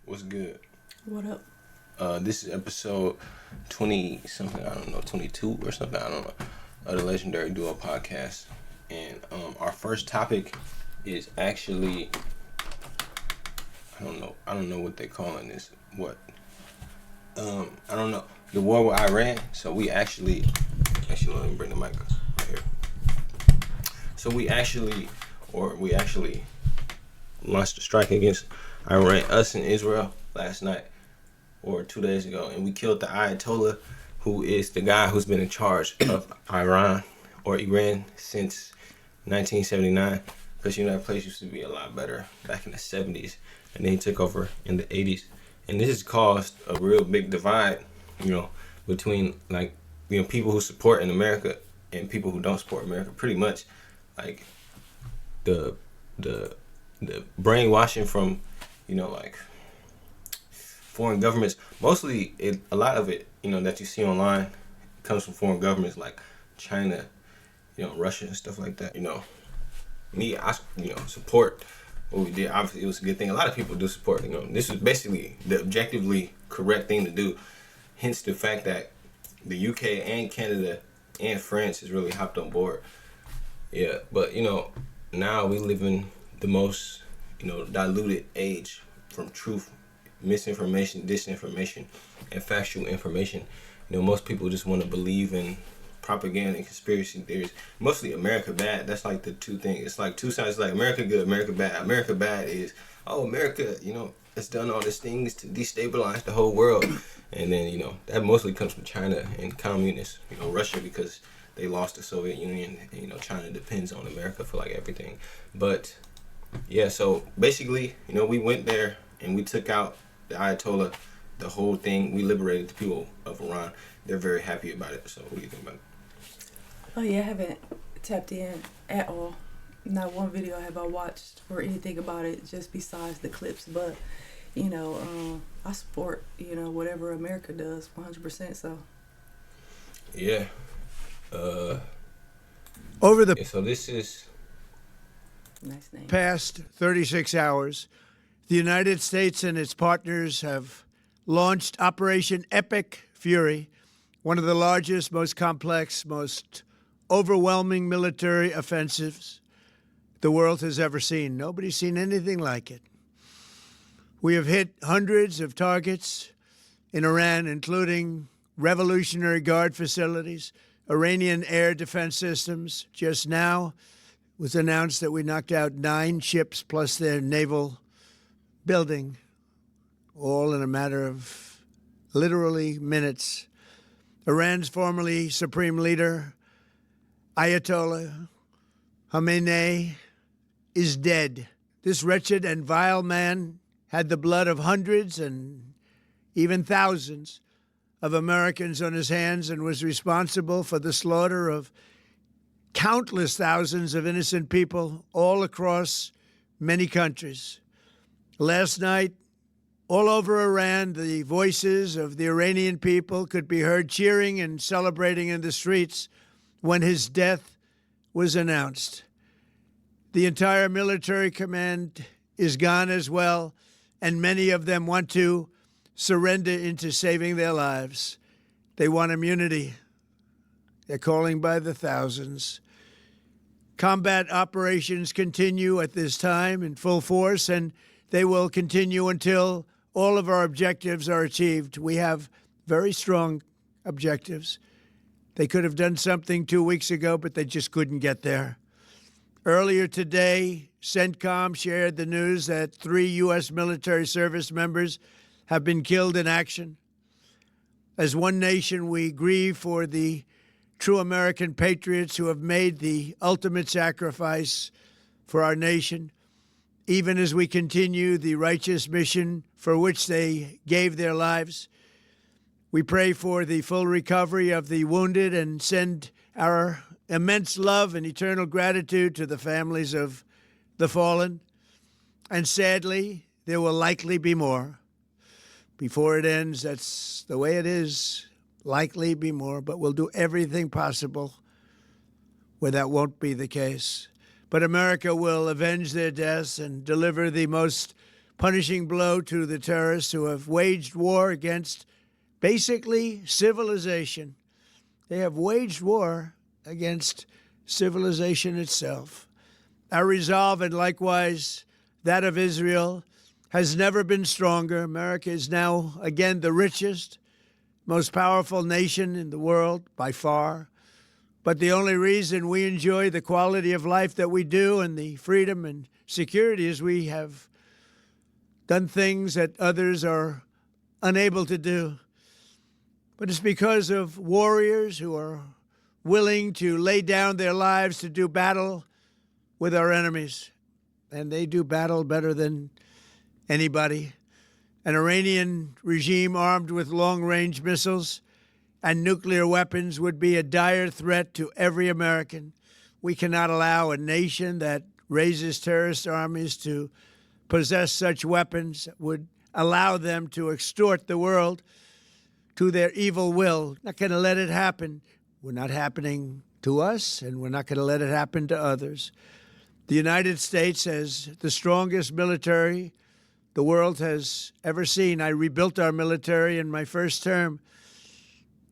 What's good? What up? This is episode 20 something, I don't know, 22 or something, I don't know, of the Legendary Duo podcast. And our first topic is actually, I don't know what they're calling this. I don't know. The war with Iran. So we actually let me bring the mic right here. So we actually launched a strike against Iran, us and Israel last night or 2 days ago, and we killed the Ayatollah, who is the guy who's been in charge of Iran since 1979. Because that place used to be a lot better back in the 70s, and then he took over in the 80s, and this has caused a real big divide, between people who support in America and people who don't support America. Pretty much, like the brainwashing from foreign governments. Mostly, a lot of it, that you see online comes from foreign governments like China, Russia and stuff like that. I support what we did. Obviously, it was a good thing. A lot of people do support. This is basically the objectively correct thing to do. Hence the fact that the UK and Canada and France has really hopped on board. Yeah, but now we live in the most diluted age from truth, misinformation, disinformation, and factual information. Most people just want to believe in propaganda and conspiracy theories. Mostly America bad. That's like the two things. It's like two sides. Like America good, America bad. America bad is, America, it's done all these things to destabilize the whole world. And then, that mostly comes from China and communists, Russia, because they lost the Soviet Union, and China depends on America for like everything. But yeah, so basically, we went there and we took out the Ayatollah, the whole thing. We liberated the people of Iran. They're very happy about it. So what do you think about it? Oh yeah, I haven't tapped in at all. Not one video have I watched or anything about it, just besides the clips. But I support whatever America does 100%. So yeah. So this is nice name. Past 36 hours, the United States and its partners have launched Operation Epic Fury, one of the largest, most complex, most overwhelming military offensives the world has ever seen. Nobody's seen anything like it. We have hit hundreds of targets in Iran, including Revolutionary Guard facilities, Iranian air defense systems. Just now it was announced that we knocked out 9 ships plus their naval building, all in a matter of literally minutes. Iran's formerly supreme leader, Ayatollah Khamenei, is dead. This wretched and vile man had the blood of hundreds and even thousands of Americans on his hands and was responsible for the slaughter of countless thousands of innocent people all across many countries. Last night, all over Iran, the voices of the Iranian people could be heard cheering and celebrating in the streets when his death was announced. The entire military command is gone as well, and many of them want to surrender into saving their lives. They want immunity. They're calling by the thousands. Combat operations continue at this time in full force, and they will continue until all of our objectives are achieved. We have very strong objectives. They could have done something 2 weeks ago, but they just couldn't get there. Earlier today, CENTCOM shared the news that 3 U.S. military service members have been killed in action. As one nation, we grieve for the true American patriots who have made the ultimate sacrifice for our nation, even as we continue the righteous mission for which they gave their lives. We pray for the full recovery of the wounded and send our immense love and eternal gratitude to the families of the fallen. And sadly, there will likely be more. Before it ends, that's the way it is. Likely be more, but we'll do everything possible where that won't be the case. But America will avenge their deaths and deliver the most punishing blow to the terrorists who have waged war against basically civilization. They have waged war against civilization itself. Our resolve, and likewise that of Israel, has never been stronger. America is now again the richest, most powerful nation in the world by far. But the only reason we enjoy the quality of life that we do and the freedom and security is we have done things that others are unable to do. But it's because of warriors who are willing to lay down their lives to do battle with our enemies. And they do battle better than anybody. An Iranian regime armed with long-range missiles and nuclear weapons would be a dire threat to every American. We cannot allow a nation that raises terrorist armies to possess such weapons that would allow them to extort the world to their evil will. Not going to let it happen. We're not happening to us, and we're not going to let it happen to others. The United States has the strongest military the world has ever seen. I rebuilt our military in my first term.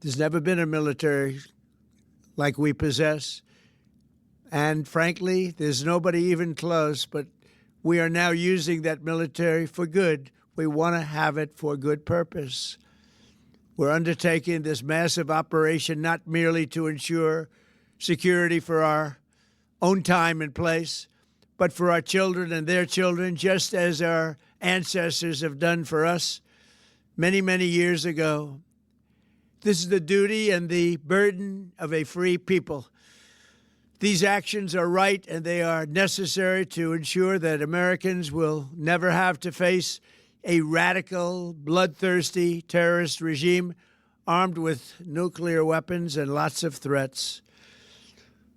There's never been a military like we possess. And frankly, there's nobody even close, but we are now using that military for good. We want to have it for good purpose. We're undertaking this massive operation not merely to ensure security for our own time and place, but for our children and their children, just as our ancestors have done for us many, many years ago. This is the duty and the burden of a free people. These actions are right and they are necessary to ensure that Americans will never have to face a radical, bloodthirsty terrorist regime armed with nuclear weapons and lots of threats.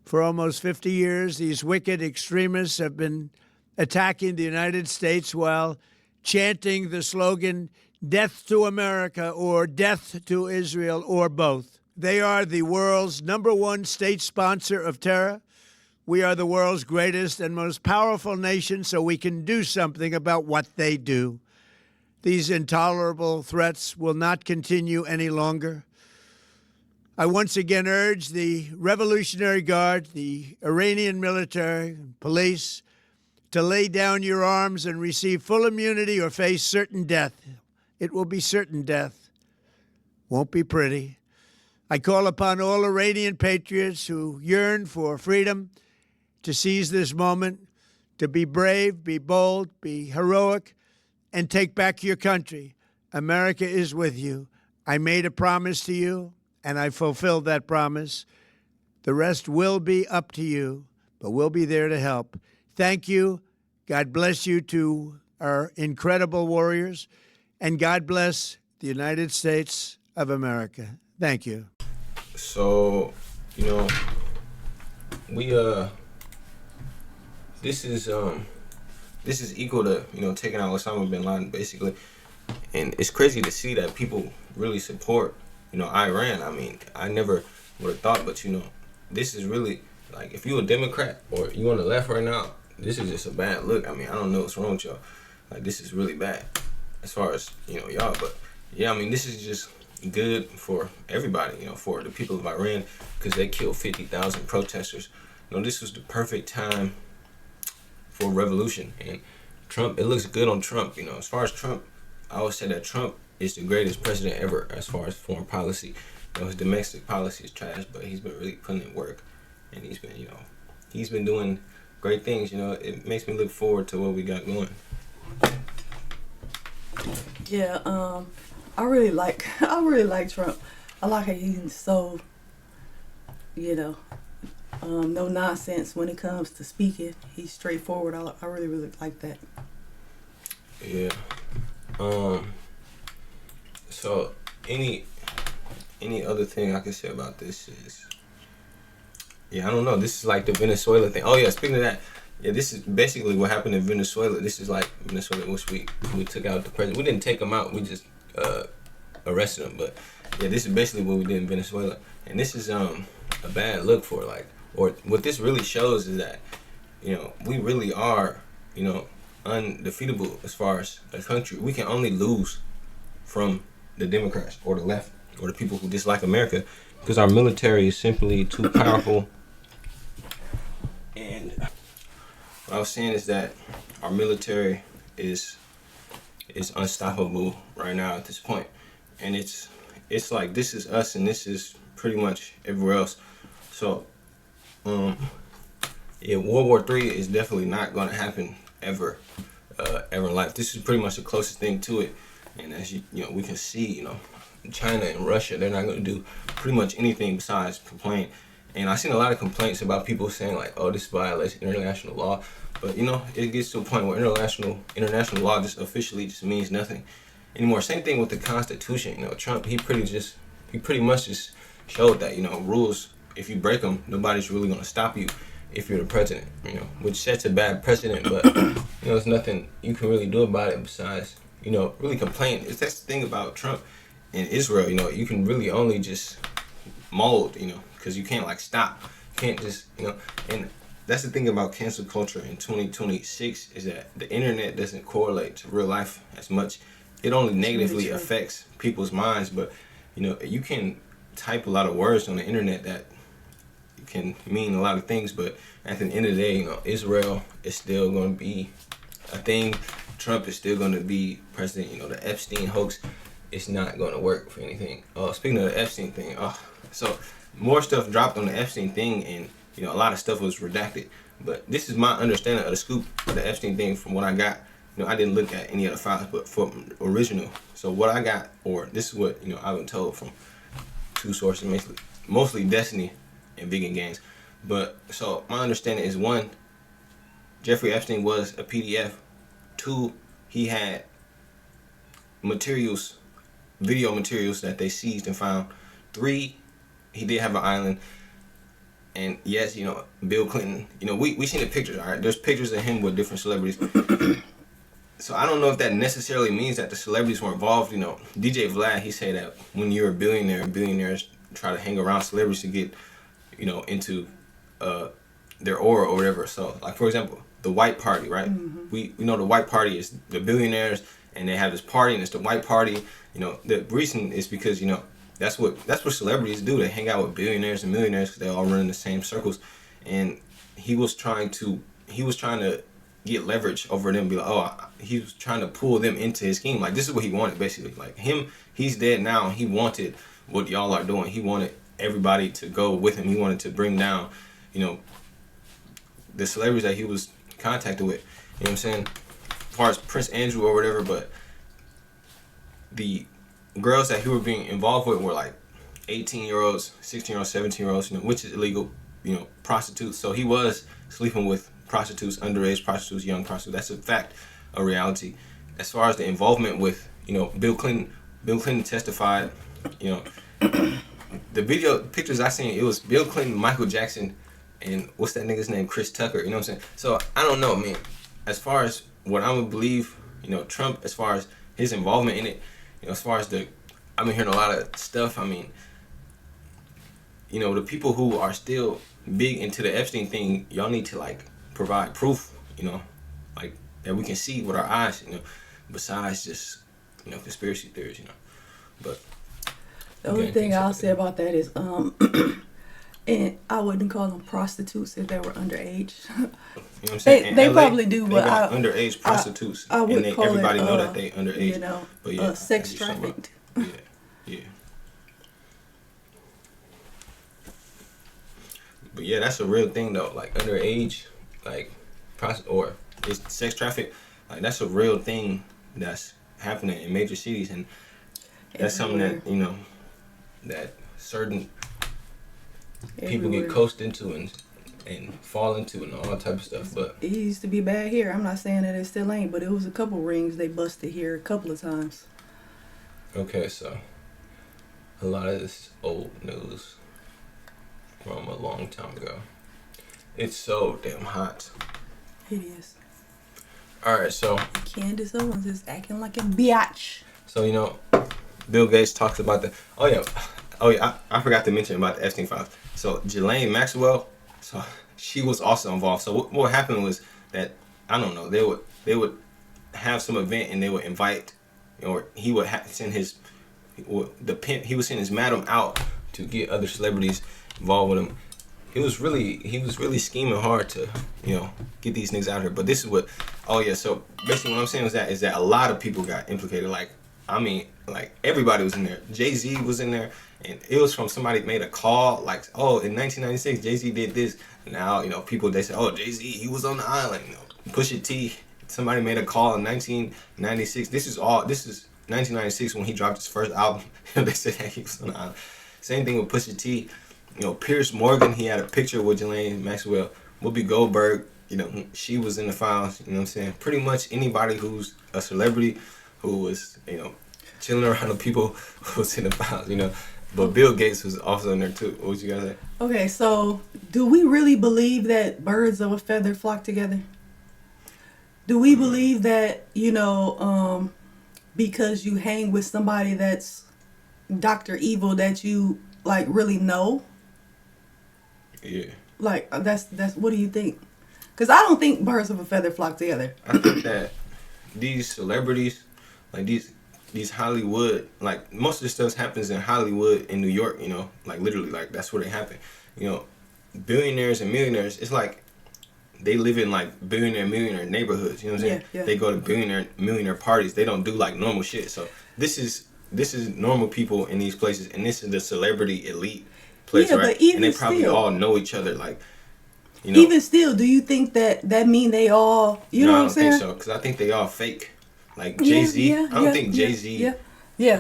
For almost 50 years, these wicked extremists have been attacking the United States while chanting the slogan, "Death to America," or "Death to Israel," or both. They are the world's #1 state sponsor of terror. We are the world's greatest and most powerful nation, so we can do something about what they do. These intolerable threats will not continue any longer. I once again urge the Revolutionary Guard, the Iranian military, and police to lay down your arms and receive full immunity or face certain death. It will be certain death. Won't be pretty. I call upon all Iranian patriots who yearn for freedom to seize this moment, to be brave, be bold, be heroic, and take back your country. America is with you. I made a promise to you, and I fulfilled that promise. The rest will be up to you, but we'll be there to help. Thank you. God bless you to our incredible warriors, and God bless the United States of America. Thank you. So, we this is equal to taking out Osama bin Laden basically, and it's crazy to see that people really support Iran. I mean, I never would have thought, but this is really like, if you're a Democrat or you on the left right now, this is just a bad look. I mean, I don't know what's wrong with y'all. Like, this is really bad as far as y'all, but yeah, I mean, this is just good for everybody, for the people of Iran, because they killed 50,000 protesters. This was the perfect time for revolution, and Trump, it looks good on Trump. As far as Trump, I always say that Trump is the greatest president ever as far as foreign policy. His domestic policy is trash, but he's been really putting in work, and he's been doing great things. It makes me look forward to what we got going. Yeah, I really like Trump. I like how he's so, no nonsense when it comes to speaking. He's straightforward. I really, really like that. Yeah. So any other thing I can say about this is, I don't know. This is like the Venezuela thing. Oh yeah, speaking of that, this is basically what happened in Venezuela. This is like Venezuela, which we took out the president. We didn't take him out. We just arrested him. But this is basically what we did in Venezuela. And this is a bad look for or what this really shows is that we really are undefeatable as far as a country. We can only lose from the Democrats or the left or the people who dislike America because our military is simply too powerful. And what I was saying is that our military is unstoppable right now at this point, and it's like this is us and this is pretty much everywhere else. So, yeah, World War III is definitely not going to happen ever in life. This is pretty much the closest thing to it, and as you know, we can see, you know, China and Russia, they're not going to do pretty much anything besides complain. And I've seen a lot of complaints about people saying like, "Oh, this violates international law," but you know, it gets to a point where international law just officially just means nothing anymore. Same thing with the Constitution. You know, Trump, he pretty much just showed that, you know, rules, if you break them, nobody's really going to stop you if you're the president. You know, which sets a bad precedent. But you know, there's nothing you can really do about it besides, you know, really complain. That's the thing about Trump and Israel. You know, you can really only just mold. You know, because you can't like stop. You can't just, you know, and that's the thing about cancel culture in 2026 is that the internet doesn't correlate to real life as much. It only negatively affects people's minds, but you know, you can type a lot of words on the internet that can mean a lot of things, but at the end of the day, you know, Israel is still going to be a thing. Trump is still going to be president. You know, the Epstein hoax is not going to work for anything. Speaking of the Epstein thing, so more stuff dropped on the Epstein thing, and you know, a lot of stuff was redacted. But this is my understanding of the scoop of the Epstein thing from what I got. You know, I didn't look at any other files, but from original. So what I got, or this is what, you know, I've been told from two sources, mostly Destiny and Vegan Games. But so my understanding is, one, Jeffrey Epstein was a PDF. Two, he had materials, video materials that they seized and found. Three, he did have an island. And yes, you know, Bill Clinton, you know, we seen the pictures, all right? There's pictures of him with different celebrities. So I don't know if that necessarily means that the celebrities were involved. You know, DJ Vlad, he said that when you're a billionaire, billionaires try to hang around celebrities to get, you know, into their aura or whatever. So, like, for example, the white party, right? Mm-hmm. We know the white party is the billionaires, and they have this party, and it's the white party. You know, the reason is because, you know, that's what celebrities do. They hang out with billionaires and millionaires because they all run in the same circles. And he was trying to get leverage over them, be like, oh, he was trying to pull them into his scheme. Like, this is what he wanted, basically. Like, he's dead now, and he wanted what y'all are doing. He wanted everybody to go with him. He wanted to bring down, you know, the celebrities that he was contacted with. You know what I'm saying? As far as Prince Andrew or whatever, but the girls that he were being involved with were like 18-year-olds, 16-year-olds, 17-year-olds, you know, which is illegal, you know, prostitutes. So he was sleeping with prostitutes, underage prostitutes, young prostitutes. That's a fact, a reality. As far as the involvement with, you know, Bill Clinton testified, you know, the pictures I seen, it was Bill Clinton, Michael Jackson, and what's that nigga's name, Chris Tucker, you know what I'm saying? So I don't know, man. As far as what I'm gonna believe, you know, Trump, as far as his involvement in it, you know, as far as I've been hearing a lot of stuff. I mean, you know, the people who are still big into the Epstein thing, y'all need to like provide proof, you know, like that we can see with our eyes, you know, besides just, you know, conspiracy theories, you know. But the only thing I'll say about that is, and I wouldn't call them prostitutes if they were underage. You know what I'm saying? They probably do, they but got underage prostitutes, I would and call everybody it, know that they underage. You know, but yeah, sex trafficked. Yeah. But yeah, that's a real thing though. Like underage, like or it's sex traffic. Like that's a real thing that's happening in major cities, and that's something that, you know, that certain people get coasted into and fall into and all that type of stuff. But it used to be bad here. I'm not saying that it still ain't, but it was a couple rings they busted here a couple of times. Okay, so a lot of this old news from a long time ago. It's so damn hot. It is. Alright, so Candace Owens is acting like a biatch. So, you know, Bill Gates talks about the I forgot to mention about the Epstein files. So Ghislaine Maxwell, so she was also involved. So what happened was that, I don't know, they would have some event and they would invite, or he would send his he would send his madam out to get other celebrities involved with him. He was really scheming hard to, get these niggas out here. But this is what, so basically what I'm saying is that a lot of people got implicated. Like, I mean, like everybody was in there. Jay-Z was in there, and it was from somebody made a call, like, oh, in 1996, Jay-Z did this. Now, people, they say, oh, Jay-Z, he was on the island. Pusha T, somebody made a call in 1996. This is 1996 when he dropped his first album. They said that he was on the island. Same thing with Pusha T. Pierce Morgan, he had a picture with Ghislaine Maxwell. Whoopi Goldberg, she was in the files. You know what I'm saying? Pretty much anybody who's a celebrity who was, chilling around the people who was in the files, But Bill Gates was also in there too. What you guys say? Okay, so do we really believe that birds of a feather flock together? Do we believe that, because you hang with somebody that's Dr. Evil that you like really know? Yeah. Like that's what do you think? Because I don't think birds of a feather flock together. I think that these celebrities, like these Hollywood, like most of this stuff happens in Hollywood in New York, like literally, like that's where they happen. Billionaires and millionaires, it's like they live in like millionaire neighborhoods, you know what I'm saying? Yeah. They go to millionaire parties. They don't do like normal shit. So this is normal people in these places, and this is the celebrity elite place, right? But even and they probably still, all know each other, like, Even still, do you think that mean they all, know what I'm saying? I don't think so, because I think they all fake. Like Jay-Z, I don't think Jay-Z, I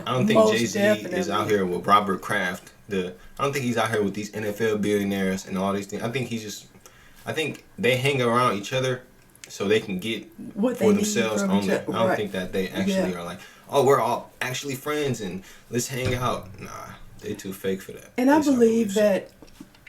don't think Jay-Z is out here with Robert Kraft. I don't think he's out here with these NFL billionaires and all these things. I think they hang around each other so they can get what for themselves only. I don't right. think that they actually are like, oh, we're all actually friends and let's hang out. Nah, they too fake for that. And I believe that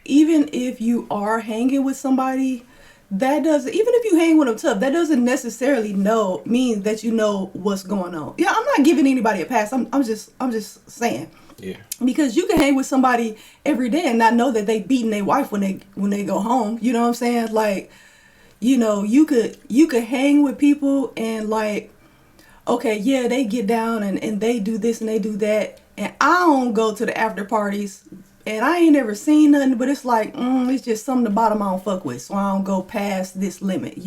even if you are hanging with somebody, even if you hang with them tough, that doesn't necessarily mean that you know what's going on. Yeah, I'm not giving anybody a pass. I'm just saying. Yeah. Because you can hang with somebody every day and not know that they beating their wife when they go home. You know what I'm saying? Like, you could hang with people and like, okay, yeah, they get down and they do this and they do that, and I don't go to the after parties. And I ain't ever seen nothing, but it's like, it's just something the bottom I don't fuck with. So I don't go past this limit,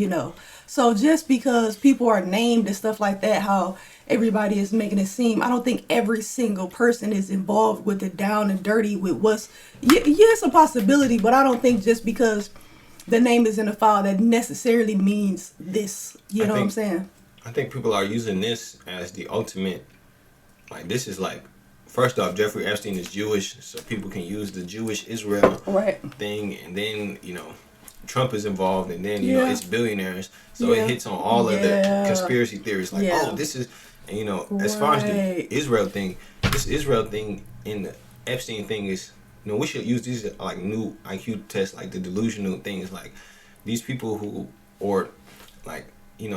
So just because people are named and stuff like that, how everybody is making it seem, I don't think every single person is involved with the down and dirty with what's, it's a possibility, but I don't think just because the name is in a file that necessarily means this. You know what I'm saying? I think people are using this as the ultimate, like this is like, first off, Jeffrey Epstein is Jewish, so people can use the Jewish Israel thing, and then Trump is involved, and then it's billionaires, so it hits on all of the conspiracy theories, like oh, this is, and as far as the Israel thing, this Israel thing and the Epstein thing is, we should use these like new IQ tests, like the delusional things, like these people who, or like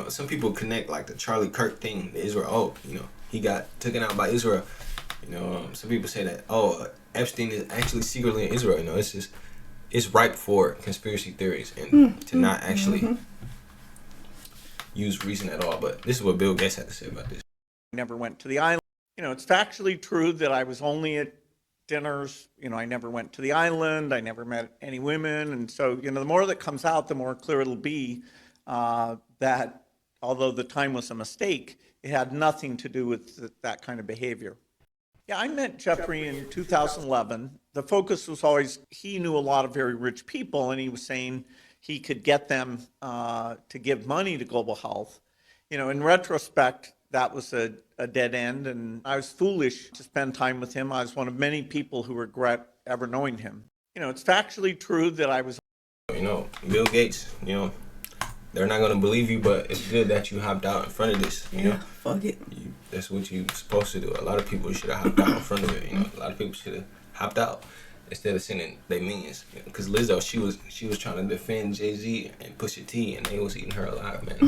some people connect like the Charlie Kirk thing, the Israel, he got taken out by Israel. Some people say that, Epstein is actually secretly in Israel. It's ripe for conspiracy theories and to not actually use reason at all. But this is what Bill Gates had to say about this. I never went to the island. It's factually true that I was only at dinners. I never went to the island. I never met any women. And so, the more that comes out, the more clear it'll be that although the time was a mistake, it had nothing to do with that kind of behavior. Yeah, I met Jeffrey in 2011. The focus was always, he knew a lot of very rich people, and he was saying he could get them to give money to Global Health. In retrospect, that was a dead end, and I was foolish to spend time with him. I was one of many people who regret ever knowing him. It's factually true that I was... Bill Gates, they're not going to believe you, but it's good that you hopped out in front of this, fuck it. That's what you're supposed to do. A lot of people should have hopped out in front of it, A lot of people should have hopped out instead of sending their minions. Because Lizzo, she was trying to defend Jay-Z and Pusha T, and they was eating her alive, man.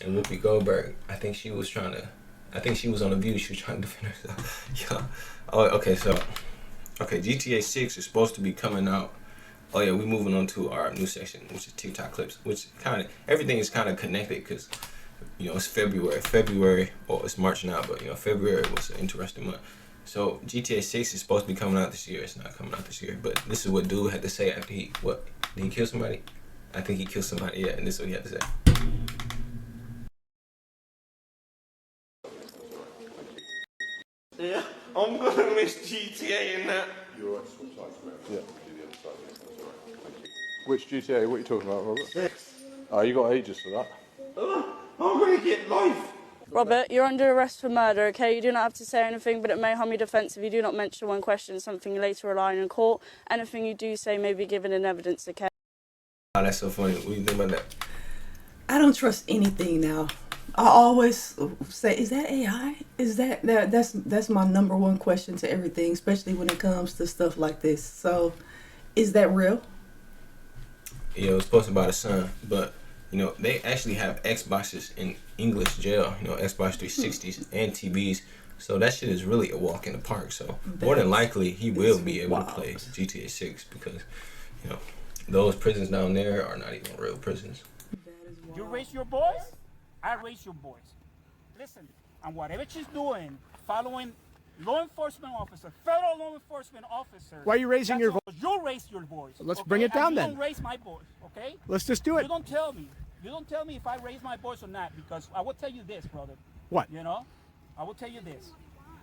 And Whoopi Goldberg, I think she was on The View, she was trying to defend herself. GTA 6 is supposed to be coming out. Oh yeah, we're moving on to our new section, which is TikTok clips, which everything is kind of connected, because You know, it's February, or it's March now, but you know, February was an interesting month. So GTA 6 is supposed to be coming out this year. It's not coming out this year, but this is what dude had to say after did he kill somebody? I think he killed somebody, yeah, and this is what he had to say. Yeah, I'm gonna miss GTA and that. You're right, switch sides, man. Yeah. Do the other side, yeah, that's all right. Thank you. Which GTA? What are you talking about, Robert? 6. Oh, you got ages for that. I'm gonna get life. Robert, you're under arrest for murder, okay? You do not have to say anything, but it may harm your defence if you do not mention one question, something you later rely on in court. Anything you do say may be given in evidence, okay? Oh, that's so funny. What do you think about that? I don't trust anything now. I always say, is that AI? Is that's my number one question to everything, especially when it comes to stuff like this. So, is that real? Yeah, it was posted by the Sun, but you know, they actually have Xboxes in English jail, you know, Xbox 360s and TVs. So that shit is really a walk in the park. So more than likely he will be able to play GTA 6 because, you know, those prisons down there are not even real prisons. You raise your voice, I raise your voice. Listen, and whatever she's doing, following law enforcement officer, federal law enforcement officer. Why are you raising your voice? You raise your voice. Let's okay? bring it down and you then. Don't raise my voice, okay? Let's just do it. You don't tell me. You don't tell me if I raise my voice or not, because I will tell you this, brother. What? You know, I will tell you this.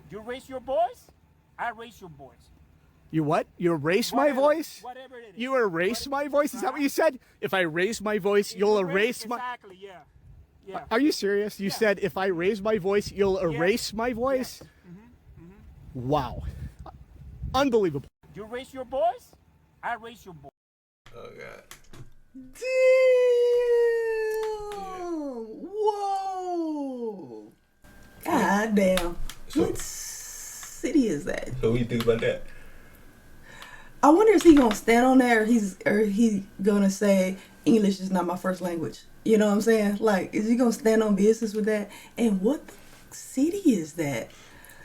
You raise your voice, I raise your voice. You what? You erase my Whatever, voice? Whatever it is. You erase my voice? Is that what you said? If I raise my voice, you'll erase my... Exactly, yeah. Yeah. Are you serious? You said if I raise my voice, you'll erase my voice? Yes. Wow. Unbelievable. You raise your voice, I raise your voice. Oh God. Damn! Whoa! God damn! What city is that? So what do you think about that? I wonder if he gonna stand on there, or he gonna say English is not my first language. You know what I'm saying? Like, is he gonna stand on business with that? And what the city is that?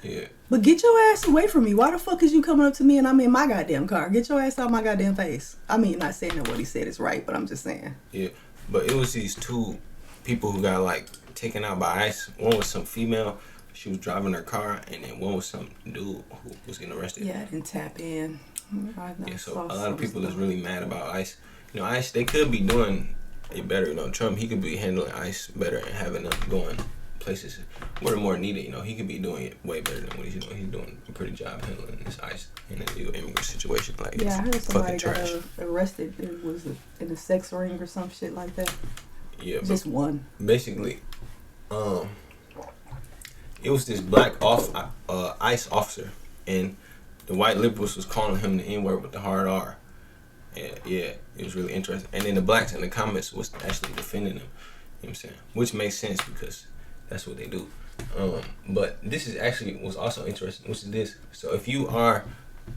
Yeah. But get your ass away from me. Why the fuck is you coming up to me and I'm in my goddamn car? Get your ass out my goddamn face. I mean, not saying that what he said is right, but I'm just saying. Yeah. But it was these two people who got like taken out by ICE. One was some female. She was driving her car, and then one was some dude who was getting arrested. Yeah, I didn't tap in. Yeah, so a lot of people is really mad about ICE. You know, ICE, they could be doing it better. You know, Trump, he could be handling ICE better and having them going places where they're more needed. You know, he could be doing it way better than what he's doing. He's doing a pretty job handling this ICE and the illegal immigrant situation. Like, yeah, I heard somebody got trash. arrested. It was in a sex ring or some shit like that. Yeah, just one. Basically, it was this black ICE officer, and the white liberals was calling him the N-word with the hard R. And yeah, it was really interesting. And then the blacks in the comments was actually defending him. You know what I'm saying? Which makes sense because that's what they do. But this is actually was also interesting, which is this. So if you are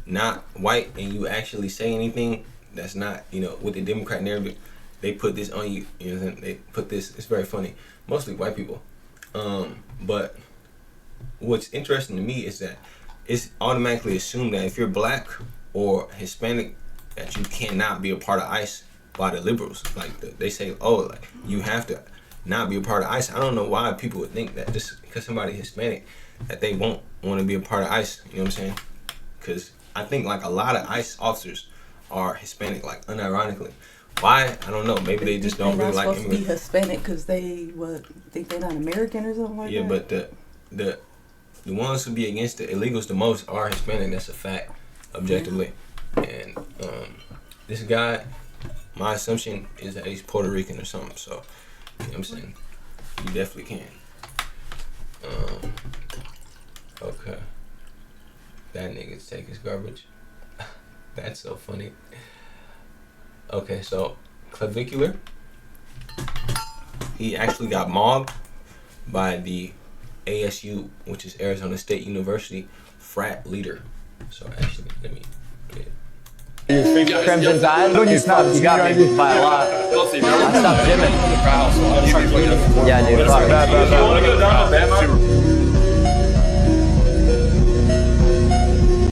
not white and you actually say anything that's not, you know, with the Democrat narrative, they put this on you. You know what I'm saying? They put this, it's very funny. Mostly white people. But what's interesting to me is that it's automatically assumed that if you're black or Hispanic, that you cannot be a part of ICE by the liberals. Like they say, oh, like you have to not be a part of ICE. I don't know why people would think that just because somebody's Hispanic that they won't want to be a part of ICE. You know what I'm saying? Because I think like a lot of ICE officers are Hispanic, like unironically. Why? I don't know. Maybe they just don't really like immigrants. They're not supposed to be Hispanic because they think they're not American or something like that. Yeah, but the ones who be against the illegals the most are Hispanic. That's a fact, objectively. And this guy, my assumption is that he's Puerto Rican or something. So, you know what I'm saying? You definitely can. Okay. That nigga's take his garbage. That's so funny. Okay, so clavicular. He actually got mobbed by the ASU, which is Arizona State University, frat leader. So actually, let me get it. Crimson Tide? You stopped. You got me by a lot. I stopped gymming. Yeah, dude. Fuck.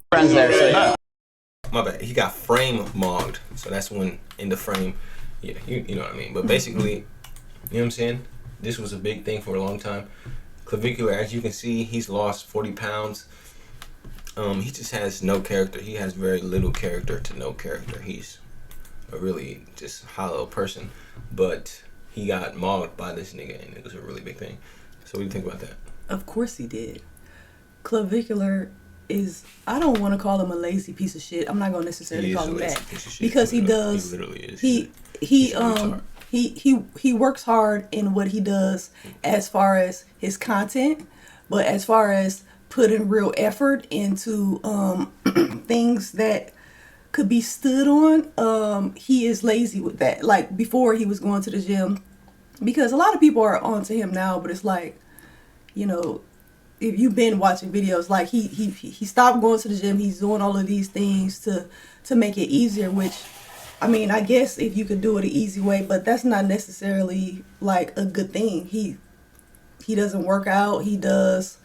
Friends there, so yeah. My bad. He got frame mobbed. So that's when in the frame, yeah, you know what I mean. But basically, you know what I'm saying? this was a big thing for a long time. Clavicular, as you can see, he's lost 40 pounds. He just has no character. He has very little character to no character. He's a really just hollow person. But he got mauled by this nigga, and it was a really big thing. So what do you think about that? Of course he did. Clavicular is, I don't want to call him a lazy piece of shit. I'm not going to necessarily call him that. Because he does. He literally is. He works hard in what he does as far as his content, but as far as putting real effort into things that could be stood on, he is lazy with that. Like before he was going to the gym, because a lot of people are onto him now, but it's like, you know, if you've been watching videos, like he stopped going to the gym. He's doing all of these things to make it easier, which, I mean, I guess if you could do it an easy way, but that's not necessarily like a good thing. He doesn't work out. He does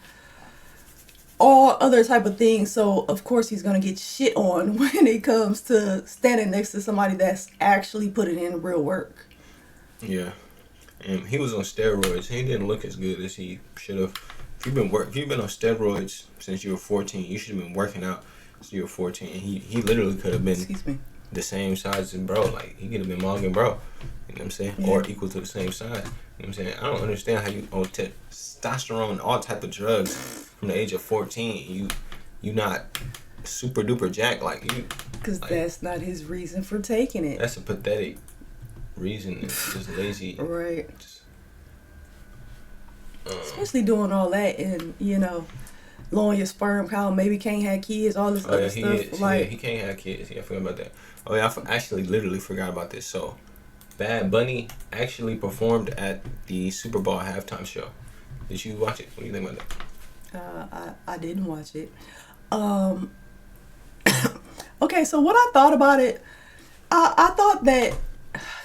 all other type of things. So of course he's gonna get shit on when it comes to standing next to somebody that's actually putting in real work. Yeah, and he was on steroids. He didn't look as good as he should have. If you've been on steroids since you were 14, you should have been working out since you were 14. He literally could have been the same size as bro. Like he could have been Morgan bro. You know what I'm saying? Yeah. Or equal to the same size. You know what I'm saying? I don't understand how you on testosterone and all type of drugs from the age of 14. You not super duper jack like you. Because like, that's not his reason for taking it. That's a pathetic reason. It's just lazy. Right. Especially doing all that and, you know, lowering your sperm count, maybe can't have kids, all this other stuff. Like he can't have kids. Yeah, I forgot about that. Oh yeah, I actually literally forgot about this. So, Bad Bunny actually performed at the Super Bowl halftime show. Did you watch it? What do you think about that? I didn't watch it. Okay, so what I thought about it, I thought that,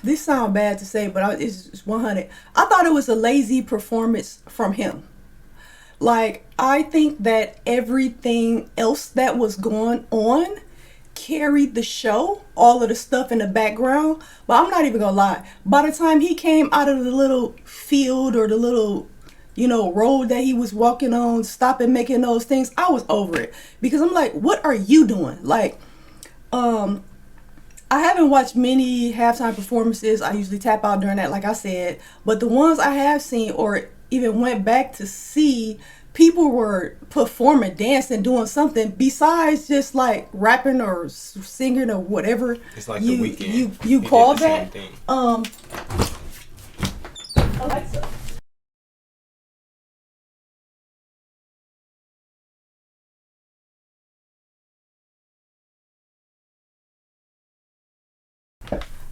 this sounds bad to say, but it's 100. I thought it was a lazy performance from him. Like, I think that everything else that was going on carried the show, all of the stuff in the background. But I'm not even gonna lie. By the time he came out of the little field or the little, you know, road that he was walking on, stopping making those things, I was over it. Because I'm like, what are you doing? Like, I haven't watched many halftime performances. I usually tap out during that, like I said. But the ones I have seen or even went back to see, people were performing, dancing, doing something besides just like rapping or singing or whatever. It's like the weekend. You call that? Alexa.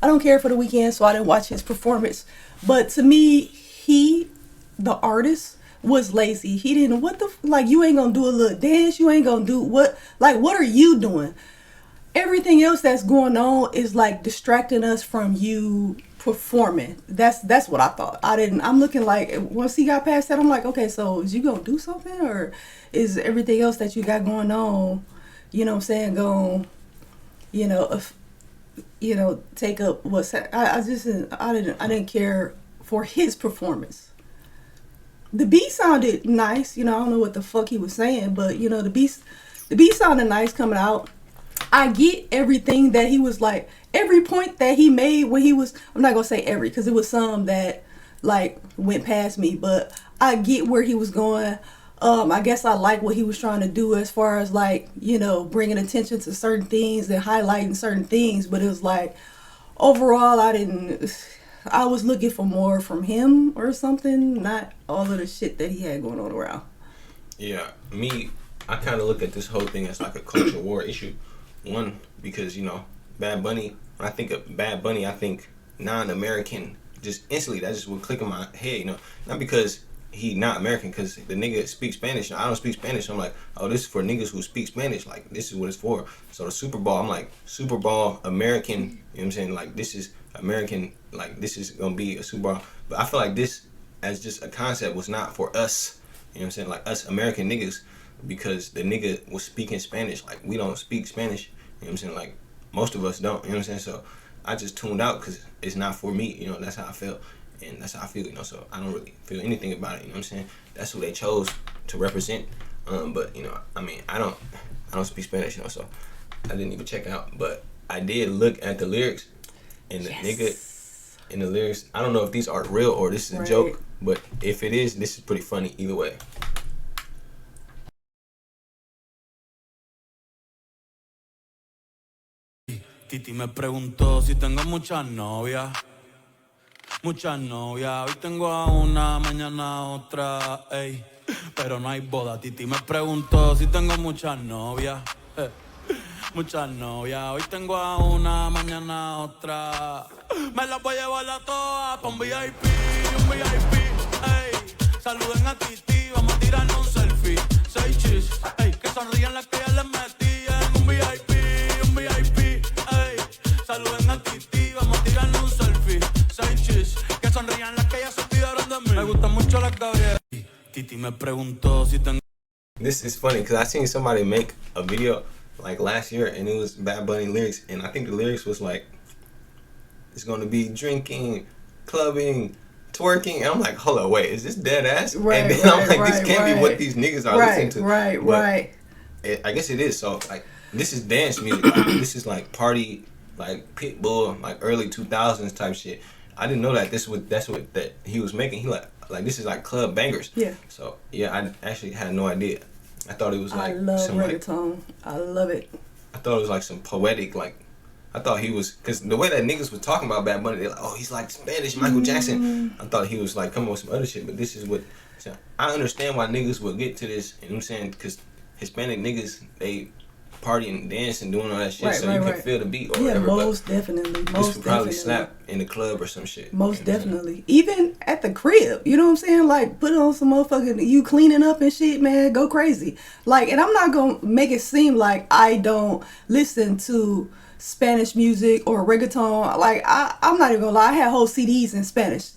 I don't care for the weekend, so I didn't watch his performance. But to me, he, the artist, was lazy. He didn't, like, you ain't gonna do a little dance, you ain't gonna do what are you doing? Everything else that's going on is like distracting us from you performing. That's what I thought. I'm looking like, once he got past that, I'm like, okay, so is you gonna do something, or is everything else that you got going on, you know what I'm saying, going, take up what's, I didn't care for his performance. The beat sounded nice, I don't know what the fuck he was saying, but the beat sounded nice coming out. I get everything that he was like, every point that he made when he was, I'm not gonna say every, because it was some that like went past me, but I get where he was going. I guess I like what he was trying to do as far as like, bringing attention to certain things and highlighting certain things, but it was like, overall, I was looking for more from him or something, not all of the shit that he had going on around. Yeah, I kind of look at this whole thing as like a culture war issue. One, because, Bad Bunny, when I think of Bad Bunny, I think non-American, just instantly, that just would click in my head, not because he not American, because the nigga speaks Spanish, and I don't speak Spanish. I'm like, oh, this is for niggas who speak Spanish, like, this is what it's for. So the Super Bowl, I'm like, Super Bowl, American, you know what I'm saying, like, this is American, like, this is gonna be a Super Bowl. But I feel like this, as just a concept, was not for us, you know what I'm saying, like, us American niggas, because the nigga was speaking Spanish. Like, we don't speak Spanish, you know what I'm saying, like, most of us don't, you know what I'm saying. So I just tuned out because it's not for me, that's how I felt. and that's how I feel, you know. So I don't really feel anything about it, you know what I'm saying? That's who they chose to represent. But you know, I mean, I don't speak Spanish, you know, so I didn't even check out. But I did look at the lyrics, and the nigga in the lyrics, I don't know if these are real or this is a joke, but if it is, this is pretty funny either way. Titi me preguntó si tengo muchas novias. Muchas novias. Hoy tengo a una, mañana a otra. Ey. Pero no hay boda. Titi me preguntó si tengo muchas novias. Muchas novias. Hoy tengo a una, mañana a otra. Me las voy a llevar a todas pa' un VIP. Un VIP. Ey. Saluden a Titi. Vamos a tirarnos un selfie. 6 chis. Ey. Que sonrían las que ya les metí en un VIP. Un VIP. Saluden a Titi, vamos a tirarle un selfie. 6 chis, que sonrían las que ya se olvidaron de mí. Me gustan mucho las Gabriel. Titi me preguntó si tengo. This is funny because I seen somebody make a video like last year and it was Bad Bunny lyrics, and I think the lyrics was like, it's gonna be drinking, clubbing, twerking, and I'm like, hold on, wait, is this dead ass? Right, and then I'm like, this can't be what these niggas are listening to. Right. I guess it is. So like, this is dance music. Like, this is like party. Like Pitbull, like early 2000s type shit. I didn't know that that's what that he was making. He like this is like club bangers. Yeah. So yeah, I actually had no idea. I thought it was like I love some reggaeton. Like, I love it. I thought it was like some poetic like. I thought he was because the way that niggas was talking about Bad Bunny, they're like, oh, he's like Spanish Michael Jackson. I thought he was like coming with some other shit, but this is what. So I understand why niggas would get to this. You know what I'm saying? Because Hispanic niggas they party and dance and doing all that shit, so you can feel the beat or whatever. Most definitely. This would probably slap in the club or some shit. Most definitely. Even at the crib, you know what I'm saying? Like, put on some motherfucking, you cleaning up and shit, man, go crazy. Like, and I'm not gonna make it seem like I don't listen to Spanish music or reggaeton. Like, I'm not even gonna lie, I had whole CDs in Spanish,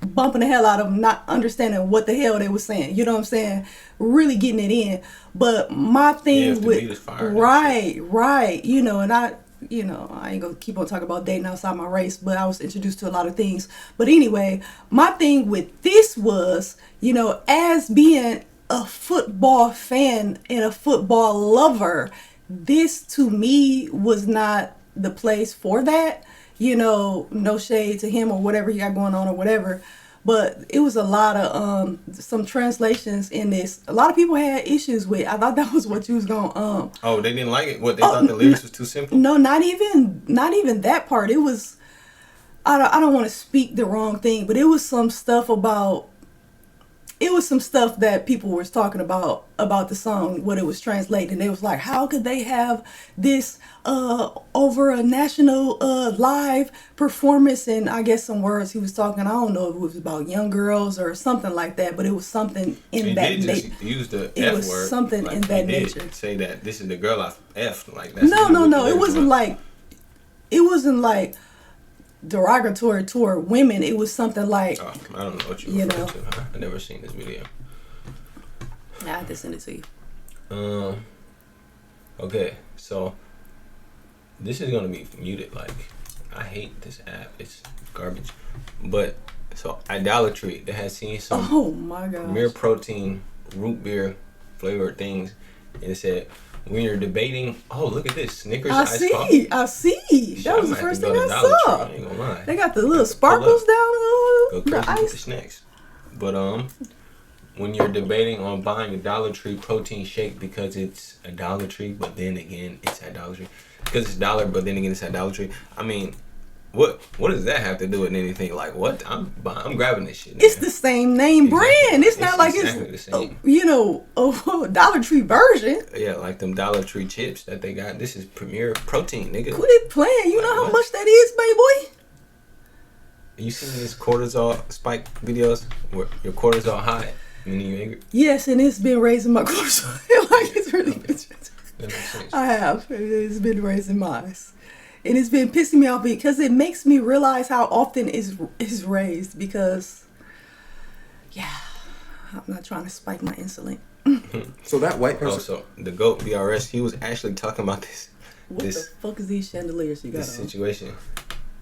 bumping the hell out of them, not understanding what the hell they were saying. You know what I'm saying? Really getting it in. But my thing with right. You know, and I ain't gonna keep on talking about dating outside my race, but I was introduced to a lot of things. But anyway, my thing with this was, you know, as being a football fan and a football lover, this to me was not the place for that. You know, no shade to him or whatever he got going on or whatever. But it was a lot of some translations in this. A lot of people had issues with. I thought that was what you was going Oh, they didn't like it. What, they thought the lyrics was too simple? No, not even that part. It was. I don't want to speak the wrong thing, but it was some stuff about. It was some stuff that people was talking about the song, what it was translating. They was like, how could they have this over a national live performance? And I guess some words he was talking, I don't know if it was about young girls or something like that, but it was something in that nature. Use the it F was word. Something like in that nature. Say that this is the girl I F like that's no. It wasn't like derogatory toward women. It was something like, I don't know what you know to. I never seen this video. I have to send it to you. Okay, so this is gonna be muted. Like, I hate this app. It's garbage. But so idolatry that has seen some oh my god mere protein root beer flavored things, and it said when you're debating, oh look at this Snickers iced coffee. I see. That was the first thing I saw. I ain't gonna lie. They got the little sparkles down the ice. With the snacks. But when you're debating on buying a Dollar Tree protein shake because it's a Dollar Tree, but then again it's idolatry. Because it's dollar, but then again it's idolatry. I mean, what does that have to do with anything? Like what? I'm grabbing this shit. It's the same name brand. It's not like exactly the same. A Dollar Tree version. Yeah, like them Dollar Tree chips that they got. This is Premier Protein, nigga. Quit it playing. You know how much that is, baby boy? You seen these cortisol spike videos where your cortisol high, meaning you're angry? Yes, and it's been raising my cortisol. Like it's really been. I have. It's been raising mine. And it's been pissing me off because it makes me realize how often is raised because, yeah, I'm not trying to spike my insulin. So that white person. So the GOAT BRS, he was actually talking about this. What the fuck is these chandeliers you got this on? situation.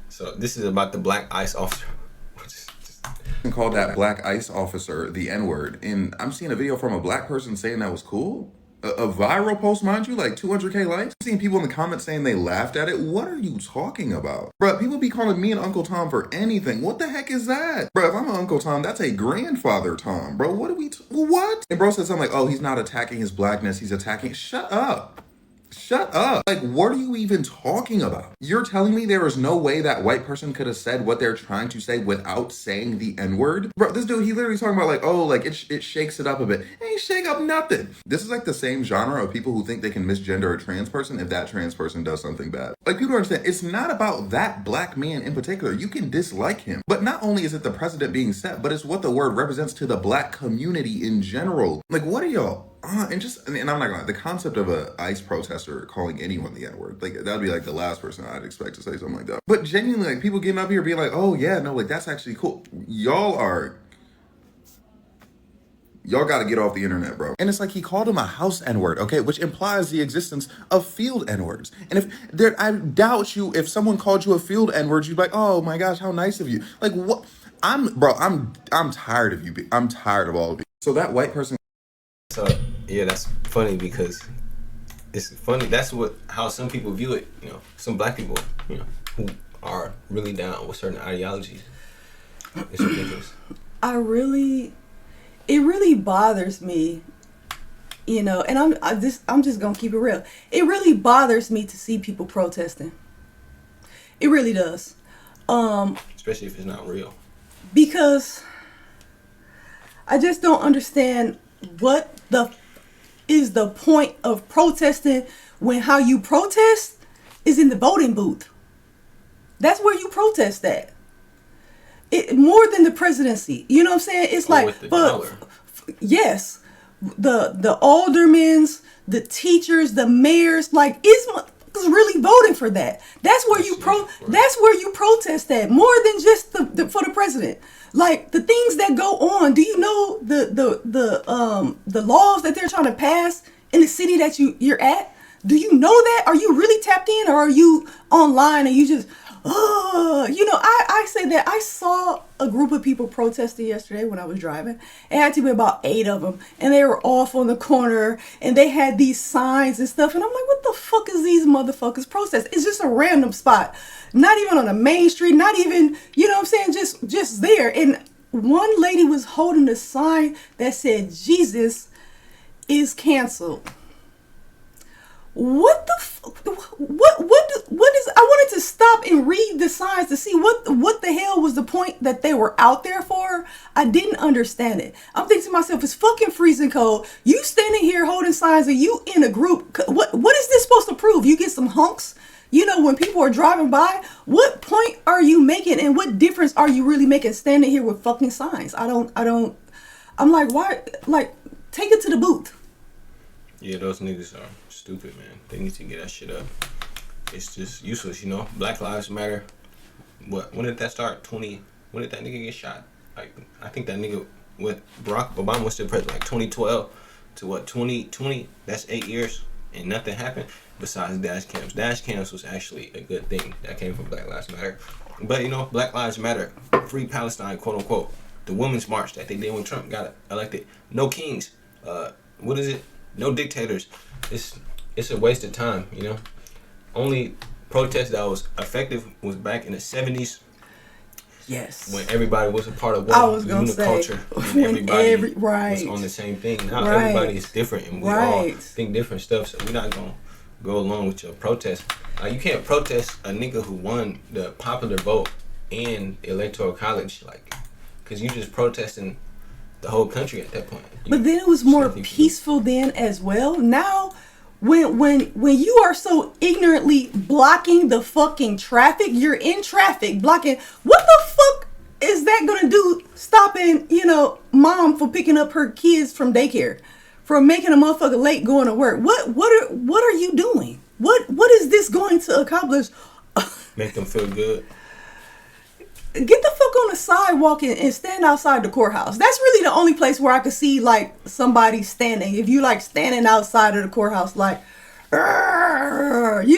So this is about the black ice officer, which is just called that black ICE officer the N-word, and I'm seeing a video from a black person saying that was cool. A viral post, mind you, like 200K likes. I'm seeing people in the comments saying they laughed at it. What are you talking about? Bro, people be calling me and Uncle Tom for anything. What the heck is that? Bro, if I'm an Uncle Tom, that's a grandfather Tom. Bro, what are we, what? And bro said something like, oh, he's not attacking his blackness, he's attacking, shut up. Shut up. Like, what are you even talking about? You're telling me there is no way that white person could have said what they're trying to say without saying the N-word? Bro, this dude, he literally talking about like, oh, like it shakes it up a bit. It ain't shake up nothing. This is like the same genre of people who think they can misgender a trans person if that trans person does something bad. Like, people don't understand, it's not about that black man in particular. You can dislike him. But not only is it the precedent being set, but it's what the word represents to the black community in general. Like, what are y'all? And I'm not gonna lie, the concept of a ICE protester calling anyone the N-word, like that'd be like the last person I'd expect to say something like that. But genuinely, like people getting up here being like, oh yeah, no, like that's actually cool. Y'all gotta get off the internet, bro. And it's like he called him a house N-word, okay, which implies the existence of field N-words. And if there, I doubt you, if someone called you a field N-word, you'd be like, oh my gosh, how nice of you. Like what? I'm tired of you. I'm tired of all of you. So that white person. So yeah, that's funny because it's funny. That's how some people view it. You know, some black people, you know, who are really down with certain ideologies. It's ridiculous. It really bothers me, you know, and I'm just gonna keep it real. It really bothers me to see people protesting. It really does. Especially if it's not real. Because I just don't understand what is the point of protesting when how you protest is in the voting booth. That's where you protest at. It more than the presidency. You know what I'm saying? It's like, but yes, the aldermans, the teachers, the mayors, like is really voting for that. That's where that's where you protest at more than just for the president. Like the things that go on. Do you know the laws that they're trying to pass in the city that you're at? Do you know that? Are you really tapped in, or are you online and you just you know, I say that I saw a group of people protesting yesterday when I was driving. It had to be about 8 of them, and they were off on the corner, and they had these signs and stuff, and I'm like, what the fuck is these motherfuckers protest? It's just a random spot, not even on a main street, not even, you know what I'm saying, just there. And one lady was holding a sign that said Jesus is canceled. What the what is, I wanted to stop and read the signs to see what the hell was the point that they were out there for. I didn't understand it. I'm thinking to myself, it's fucking freezing cold. You standing here holding signs and you in a group. What is this supposed to prove? You get some hunks, you know, when people are driving by. What point are you making, and what difference are you really making standing here with fucking signs? I'm like, why? Like, take it to the booth. Yeah, those niggas are stupid, man. They need to get that shit up. It's just useless, you know. Black Lives Matter. When did that start? When did that nigga get shot? Like, I think that nigga, Barack Obama was still president, like 2012 to 2020. That's 8 years, and nothing happened besides dash cams. Dash cams was actually a good thing that came from Black Lives Matter. But you know, Black Lives Matter, free Palestine, quote unquote. The Women's March that they did when Trump got elected. No kings. What is it? No dictators. It's a waste of time, you know. Only protest that was effective was back in the 70s. Yes. When everybody was a part of one uniculture. And everybody was on the same thing. Now everybody is different, and we all think different stuff, so we're not going to go along with your protest. You can't protest a nigga who won the popular vote and the electoral college, like, because you just protesting the whole country at that point. But then it was more peaceful then as well. Now, when you are so ignorantly blocking the fucking traffic, you're in traffic blocking. What the fuck is that gonna do? Stopping, you know, mom from picking up her kids from daycare, from making a motherfucker late going to work. What are you doing? What is this going to accomplish? Make them feel good. Get the fuck on the sidewalk and stand outside the courthouse. That's really the only place where I could see like somebody standing. If you like standing outside of the courthouse, like, you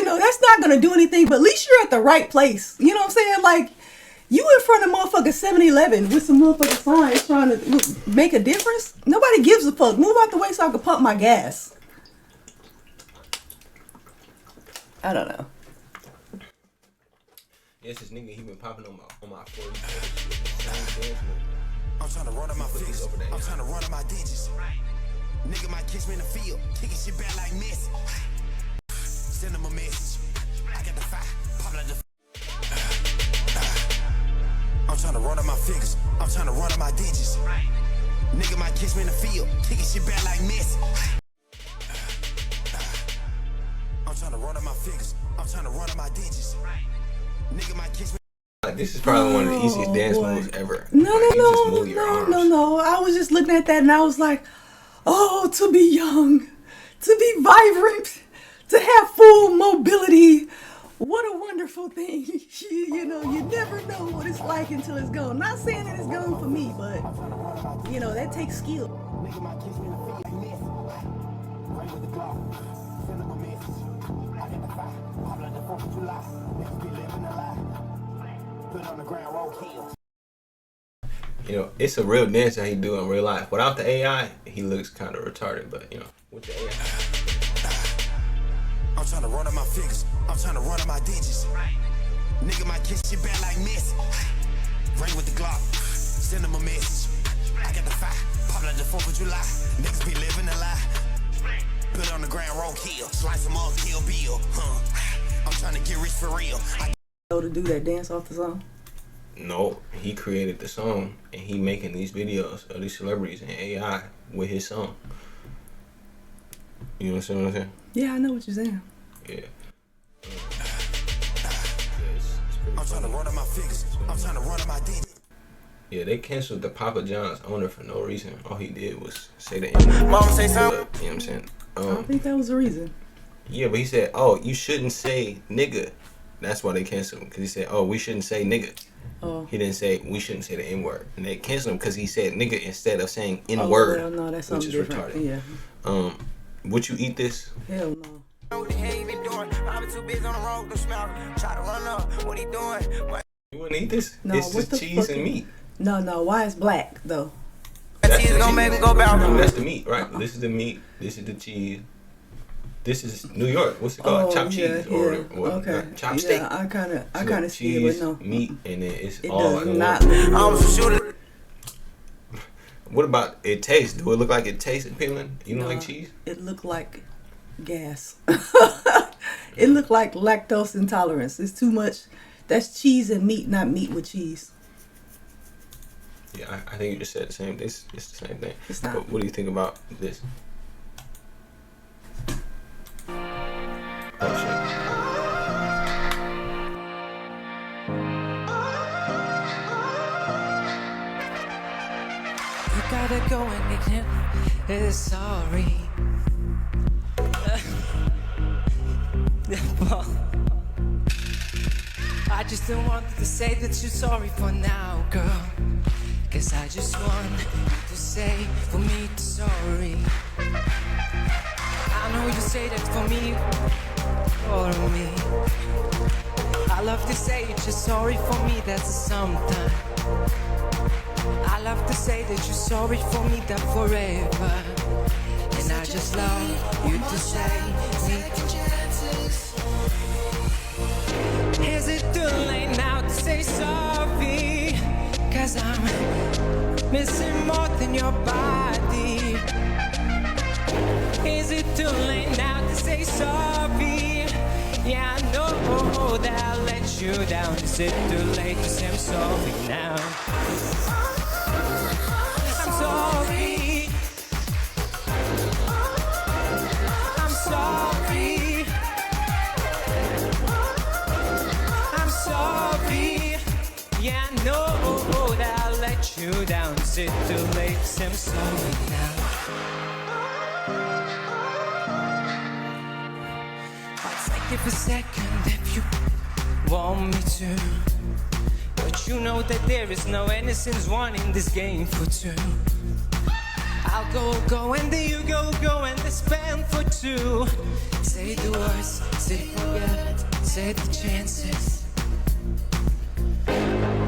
know, that's not gonna do anything. But at least you're at the right place. You know what I'm saying? Like, You in front of motherfucking 7-Eleven with some motherfucking signs trying to make a difference? Nobody gives a fuck. Move out the way so I can pump my gas. I don't know. Yes, this nigga, he been popping on my 40. I'm trying to run on my fix. I'm trying to run on my digits. Nigga might catch me in the field, kicking shit back like Messi. Send him a message. I got the fire, pop like the. I'm trying to run on my fingers. I'm trying to run on my digits. Nigga might catch me in the field, kicking shit back like Messi. I'm trying to run on my fingers. I'm trying to run on my digits. Nigga might catch me. Like, this is probably one of the easiest dance moves ever. No, like, no. I was just looking at that and I was like, oh, to be young, to be vibrant, to have full mobility. What a wonderful thing. You know, you never know what it's like until it's gone. Not saying that it's gone for me, but, you know, that takes skill. Nigga might catch me in the field like Messi. Right with the Glock. Send him a message. I got the fire, pop like the 4th of July. Niggas be living a lie. Put on the ground, roll kills. You know, it's a real dance that he do in real life. Without the AI, he looks kind of retarded, but, you know, with the AI. I'm trying to run on my fingers. I'm trying to run on my digits. Nigga might catch shit back like Messi. Ring with the Glock. Send him a message. I got the fire, pop like the 4th of July. Niggas be living a lie. Put on the ground, roll kill. Slice them off, kill Bill. I'm trying to get rich for real. To do that dance off the song? No, he created the song and he making these videos of these celebrities and AI with his song. You know what I'm saying? Yeah, I know what you're saying. Yeah. I'm trying to run on my fingers. I'm trying to run on my digits. Yeah, they canceled the Papa John's owner for no reason. All he did was say the N-word. Mom say something. You know what I'm saying? I don't think that was the reason. Yeah, but he said, oh, you shouldn't say nigga. That's why they canceled him. Because he said, oh, we shouldn't say nigga. Oh. He didn't say, we shouldn't say the N-word. And they canceled him because he said nigga instead of saying N-word. Oh, well, no, that's something which is different. retarded. Yeah. Would you eat this? Hell no. What the hell you been doing? I'm too busy on the road, don't smell. Try to run up. What he doing? You wouldn't eat this? No, it's just cheese and meat. No. Why is black though? That's cheese gonna make him go bound. That's the meat, right? This is the meat. This is the cheese. This is New York. What's it called? Chopped cheese or what? Okay. Chopped steak. Yeah, I kind of see cheese, it, but no. meat, and then it's it all does in not one. look I was shooting. What about it taste? Do it look like it tastes appealing? You don't like cheese? It looked like gas. It looked like lactose intolerance. It's too much. That's cheese and meat, not meat with cheese. Yeah, I think you just said the same. It's the same thing. It's not. But what do you think about this? Oh shit. You gotta go and make him sorry. I just don't want to say that you're sorry for now, girl. Guess I just want you to say for me to sorry. I know you say that for me, for me. I love to say that you're sorry for me, that's sometime. I love to say that you're sorry for me, that forever. And I just love you to say me. Is it too late now to say sorry? Cause I'm missing more than your body. Is it too late now to say sorry? Yeah, I know that I let you down. Is it too late to say I'm sorry now? I'm sorry. I'm sorry. I'm sorry. Yeah, I know that I let you down. Is it too late to say I'm sorry now? Give a second if you want me to, but you know that there is no innocence one in this game for two. I'll go and then you go and then spend for two. Say the words, say forget, say the chances.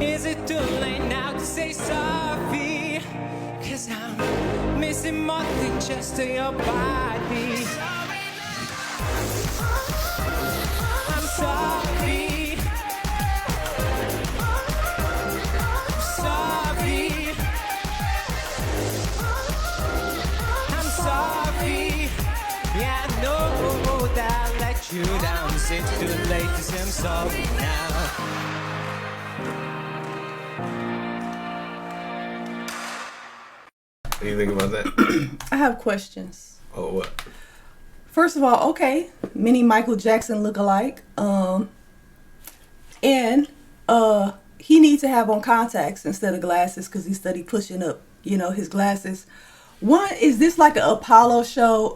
Is it too late now to say sorry? Cause I'm missing more than just your body. I'm sorry. I'm sorry. I'm sorry. Yeah, I know that I let you down. Is it too late to say I'm sorry now? What do you think about that? I have questions. Oh, what? First of all, okay, many Michael Jackson look alike. And he needs to have on contacts instead of glasses because he studied pushing up, his glasses. One, is this like an Apollo show?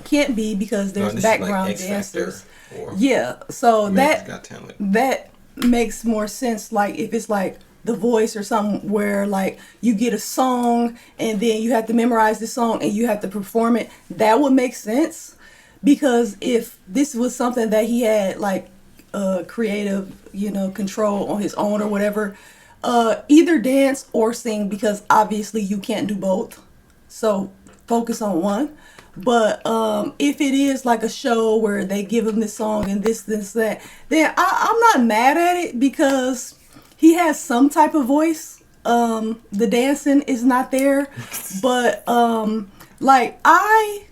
Can't be because there's background like dancers. Or Yeah, so America's Got Talent. that makes more sense. Like if it's like The Voice or something where like you get a song and then you have to memorize the song and you have to perform it, that would make sense. Because if this was something that he had like creative, control on his own or whatever, either dance or sing, because obviously you can't do both. So focus on one. But if it is like a show where they give him this song and this, that, then I'm not mad at it because he has some type of voice. The dancing is not there. But like I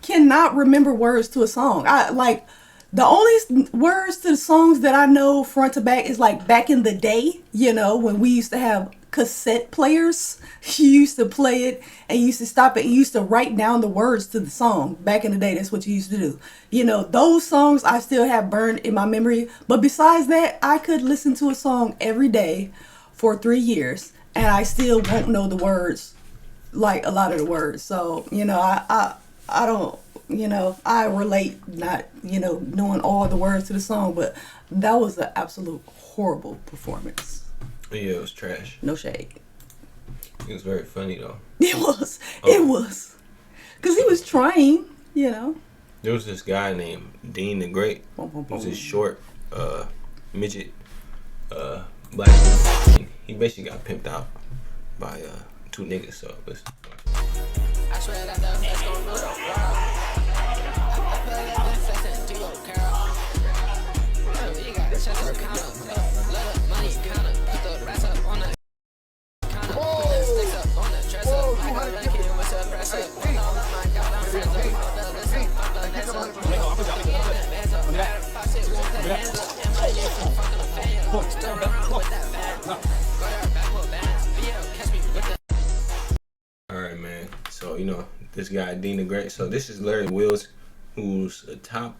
cannot remember words to a song. The only words to the songs that I know front to back is like back in the day, when we used to have cassette players. You used to play it and you used to stop it and you used to write down the words to the song. Back in the day, that's what you used to do. Those songs I still have burned in my memory. But besides that, I could listen to a song every day for 3 years and I still won't know the words, like a lot of the words. So, I don't, I relate not, knowing all the words to the song, but that was an absolute horrible performance. Yeah, it was trash. No shade. It was very funny though. It was. It was. Because he was trying, There was this guy named Deenthegreat. He was this short, midget, black dude. And he basically got pimped out by 2 niggas. So listen. I swear that the best gon' do the world. I feel like I'm flexing to your girl. You got the chest of counter. Let up money counter. Put the rest up on the counter. Put the sticks up on the dresser. I got lucky with the press up. Put all of my goddamn friends up. Put the list up. Put the next up. Put the bands up. Got a faucet with the hands up. And my years from fucking a fan. Still around with that bag. Go there back with bands. Catch me with the. Alright, man. So, this guy, Deenthegreat. So, this is Larry Wills, who's the top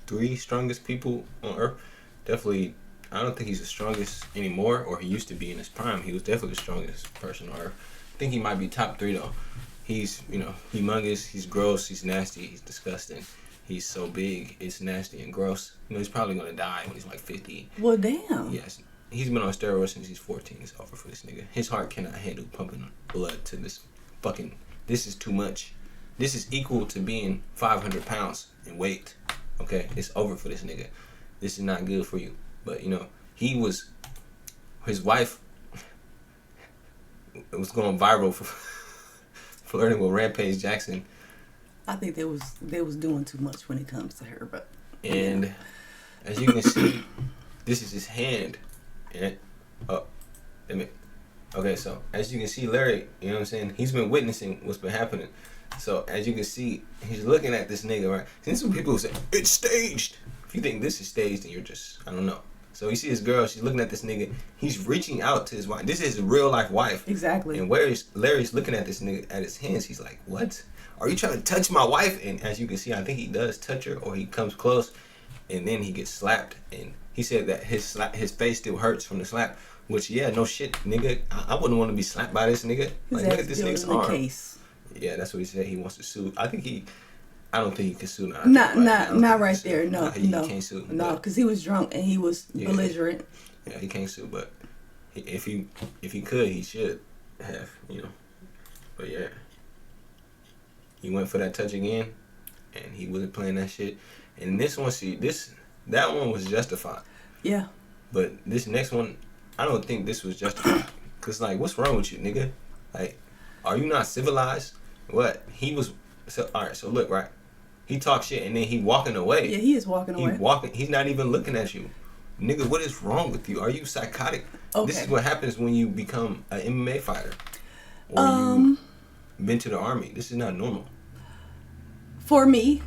3 strongest people on earth. Definitely, I don't think he's the strongest anymore, or he used to be in his prime. He was definitely the strongest person on earth. I think he might be top 3, though. He's, humongous. He's gross. He's nasty. He's disgusting. He's so big. It's nasty and gross. He's probably going to die when he's like 50. Well, damn. Yes. He's been on steroids since he's 14. It's over for this nigga. His heart cannot handle pumping blood to this fucking... This is too much. This is equal to being 500 pounds in weight. Okay? It's over for this nigga. This is not good for you. But, he was... His wife... It was going viral for flirting with Rampage Jackson. I think they was doing too much when it comes to her, but... And as you can see, this is his hand. And... Okay, so as you can see, Larry, you know what I'm saying? He's been witnessing what's been happening. So as you can see, he's looking at this nigga, right? And some people say, it's staged. If you think this is staged, then you're just, I don't know. So you see this girl, she's looking at this nigga. He's reaching out to his wife. This is his real life wife. Exactly. And Larry's looking at this nigga at his hands. He's like, what? Are you trying to touch my wife? And as you can see, I think he does touch her, or he comes close, and then he gets slapped. And he said that his face still hurts from the slap. Which, yeah, no shit, nigga. I wouldn't want to be slapped by this nigga. Like, look at this nigga's arm. Case. Yeah, that's what he said. He wants to sue. I don't think he can sue now. Not right there. No, he can't sue. No, because he was drunk and he was belligerent. Yeah, he can't sue, but if he could, he should have, But yeah, he went for that touch again, and he wasn't playing that shit. And this one, that one was justified. Yeah. But this next one, I don't think this was justified. Cause like, what's wrong with you, nigga? Like, are you not civilized? What? He was so all right. So look, right? He talks shit and then he walking away. Yeah, he is walking away. He's not even looking at you, nigga. What is wrong with you? Are you psychotic? Okay. This is what happens when you become an MMA fighter, or you been to the army. This is not normal. For me,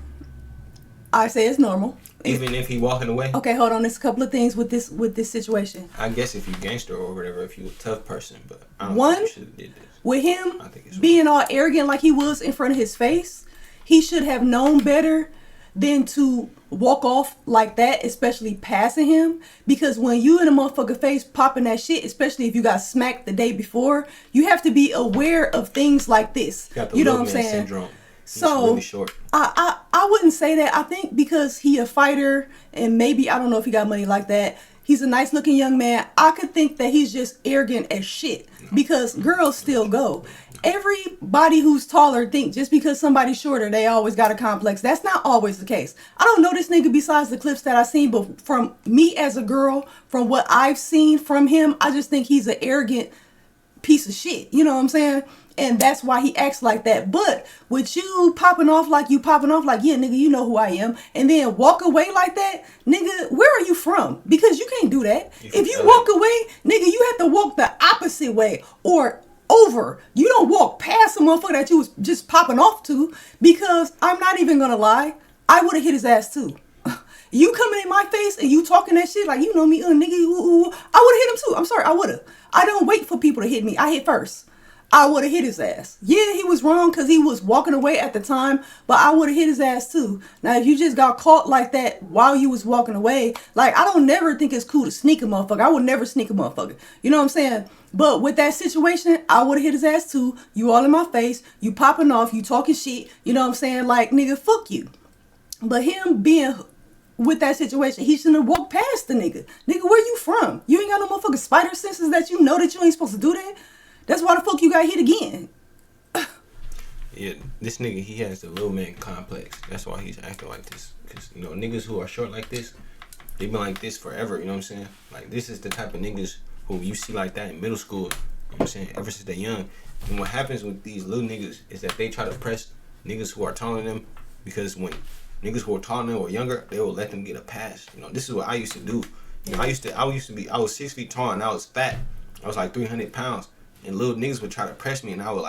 I say it's normal. Even if he walking away. Okay, hold on. There's a couple of things with this situation. I guess if you gangster or whatever, if you a tough person, but I don't One, think you should have did this. With him being all arrogant like he was in front of his face, he should have known better than to walk off like that, especially passing him. Because when you in a motherfucker face popping that shit, especially if you got smacked the day before, you have to be aware of things like this. You know what I'm saying? Syndrome. So really short. I wouldn't say that. I think because he a fighter and maybe I don't know if he got money like that. He's a nice looking young man. I could think that he's just arrogant as shit because girls still go. Everybody who's taller think just because somebody's shorter, they always got a complex. That's not always the case. I don't know this nigga besides the clips that I've seen, but from me as a girl, from what I've seen from him, I just think he's an arrogant piece of shit. You know what I'm saying? And that's why he acts like that. But with you popping off like, yeah, nigga, you know who I am. And then walk away like that, nigga, where are you from? Because you can't do that. If you walk away, nigga, you have to walk the opposite way or over. You don't walk past a motherfucker that you was just popping off to, because I'm not even gonna lie, I would have hit his ass too. You coming in my face and you talking that shit like you know me, nigga, I would have hit him too. I'm sorry, I would have. I don't wait for people to hit me. I hit first. I would have hit his ass. Yeah, he was wrong because he was walking away at the time, but I would have hit his ass too. Now, if you just got caught like that while you was walking away, like, I don't never think it's cool to sneak a motherfucker. I would never sneak a motherfucker. You know what I'm saying? But with that situation, I would have hit his ass too. You all in my face. You popping off. You talking shit. You know what I'm saying? Like, nigga, fuck you. But him being with that situation, he shouldn't have walked past the nigga. Nigga, where you from? You ain't got no motherfucking spider senses that you know that you ain't supposed to do that? That's why the fuck you got hit again. Yeah, this nigga, he has the little man complex. That's why he's acting like this. Because, you know, niggas who are short like this, they've been like this forever, you know what I'm saying? Like, this is the type of niggas who you see like that in middle school, you know what I'm saying, ever since they're young. And what happens with these little niggas is that they try to press niggas who are taller than them, because when niggas who are taller than them or younger, they will let them get a pass. You know, this is what I used to do. You know, I was 6 feet tall and I was fat. I was like 300 pounds. And little niggas would try to press me, and I would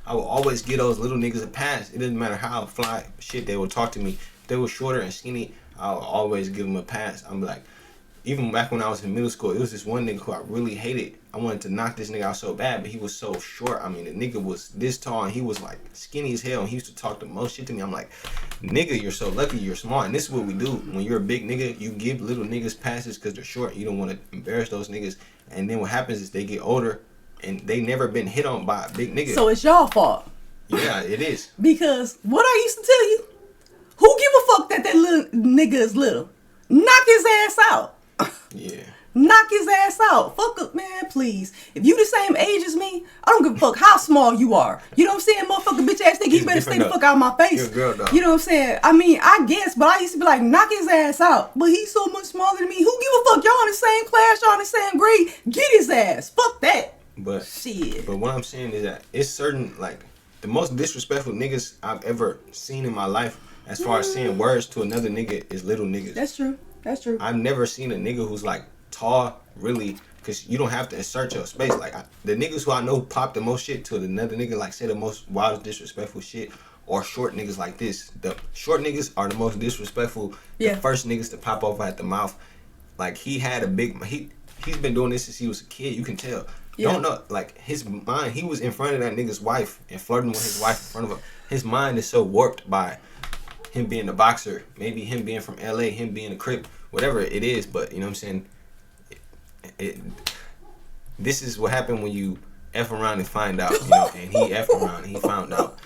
always give those little niggas a pass. It didn't matter how fly shit they would talk to me. If they were shorter and skinny, I would always give them a pass. I'm like, even back when I was in middle school, it was this one nigga who I really hated. I wanted to knock this nigga out so bad, but he was so short. I mean, the nigga was this tall, and he was like skinny as hell, and he used to talk the most shit to me. I'm like, nigga, you're so lucky you're smart. And this is what we do. When you're a big nigga, you give little niggas passes because they're short. You don't want to embarrass those niggas. And then what happens is they get older, and they never been hit on by a big nigga. So it's y'all fault. Yeah, it is. Because what I used to tell you, who give a fuck that little nigga is little? Knock his ass out. Yeah. Knock his ass out. Fuck up, man, please. If you the same age as me, I don't give a fuck how small you are. You know what I'm saying? Motherfucker, bitch ass nigga, you better stay the fuck out of my face. Girl, you know what I'm saying? I mean, I guess, but I used to be like, knock his ass out. But he's so much smaller than me. Who give a fuck? Y'all in the same class, y'all in the same grade. Get his ass. Fuck that. But shit. But what I'm saying is that it's certain, like, the most disrespectful niggas I've ever seen in my life, as far as saying words to another nigga, is little niggas. That's true. That's true. I've never seen a nigga who's like tall, really, because you don't have to insert your space. Like, the niggas who I know pop the most shit to another nigga, like, say the most wild, disrespectful shit, or short niggas like this. The short niggas are the most disrespectful. Yeah. The first niggas to pop off at the mouth. Like, he had a big, he's been doing this since he was a kid, you can tell. Yeah. Don't know, like, his mind, he was in front of that nigga's wife and flirting with his wife in front of him. His mind is so warped by him being a boxer, maybe him being from LA, him being a Crip, whatever it is, but you know what I'm saying? This is what happened when you F around and find out, you know, and he F around and he found out.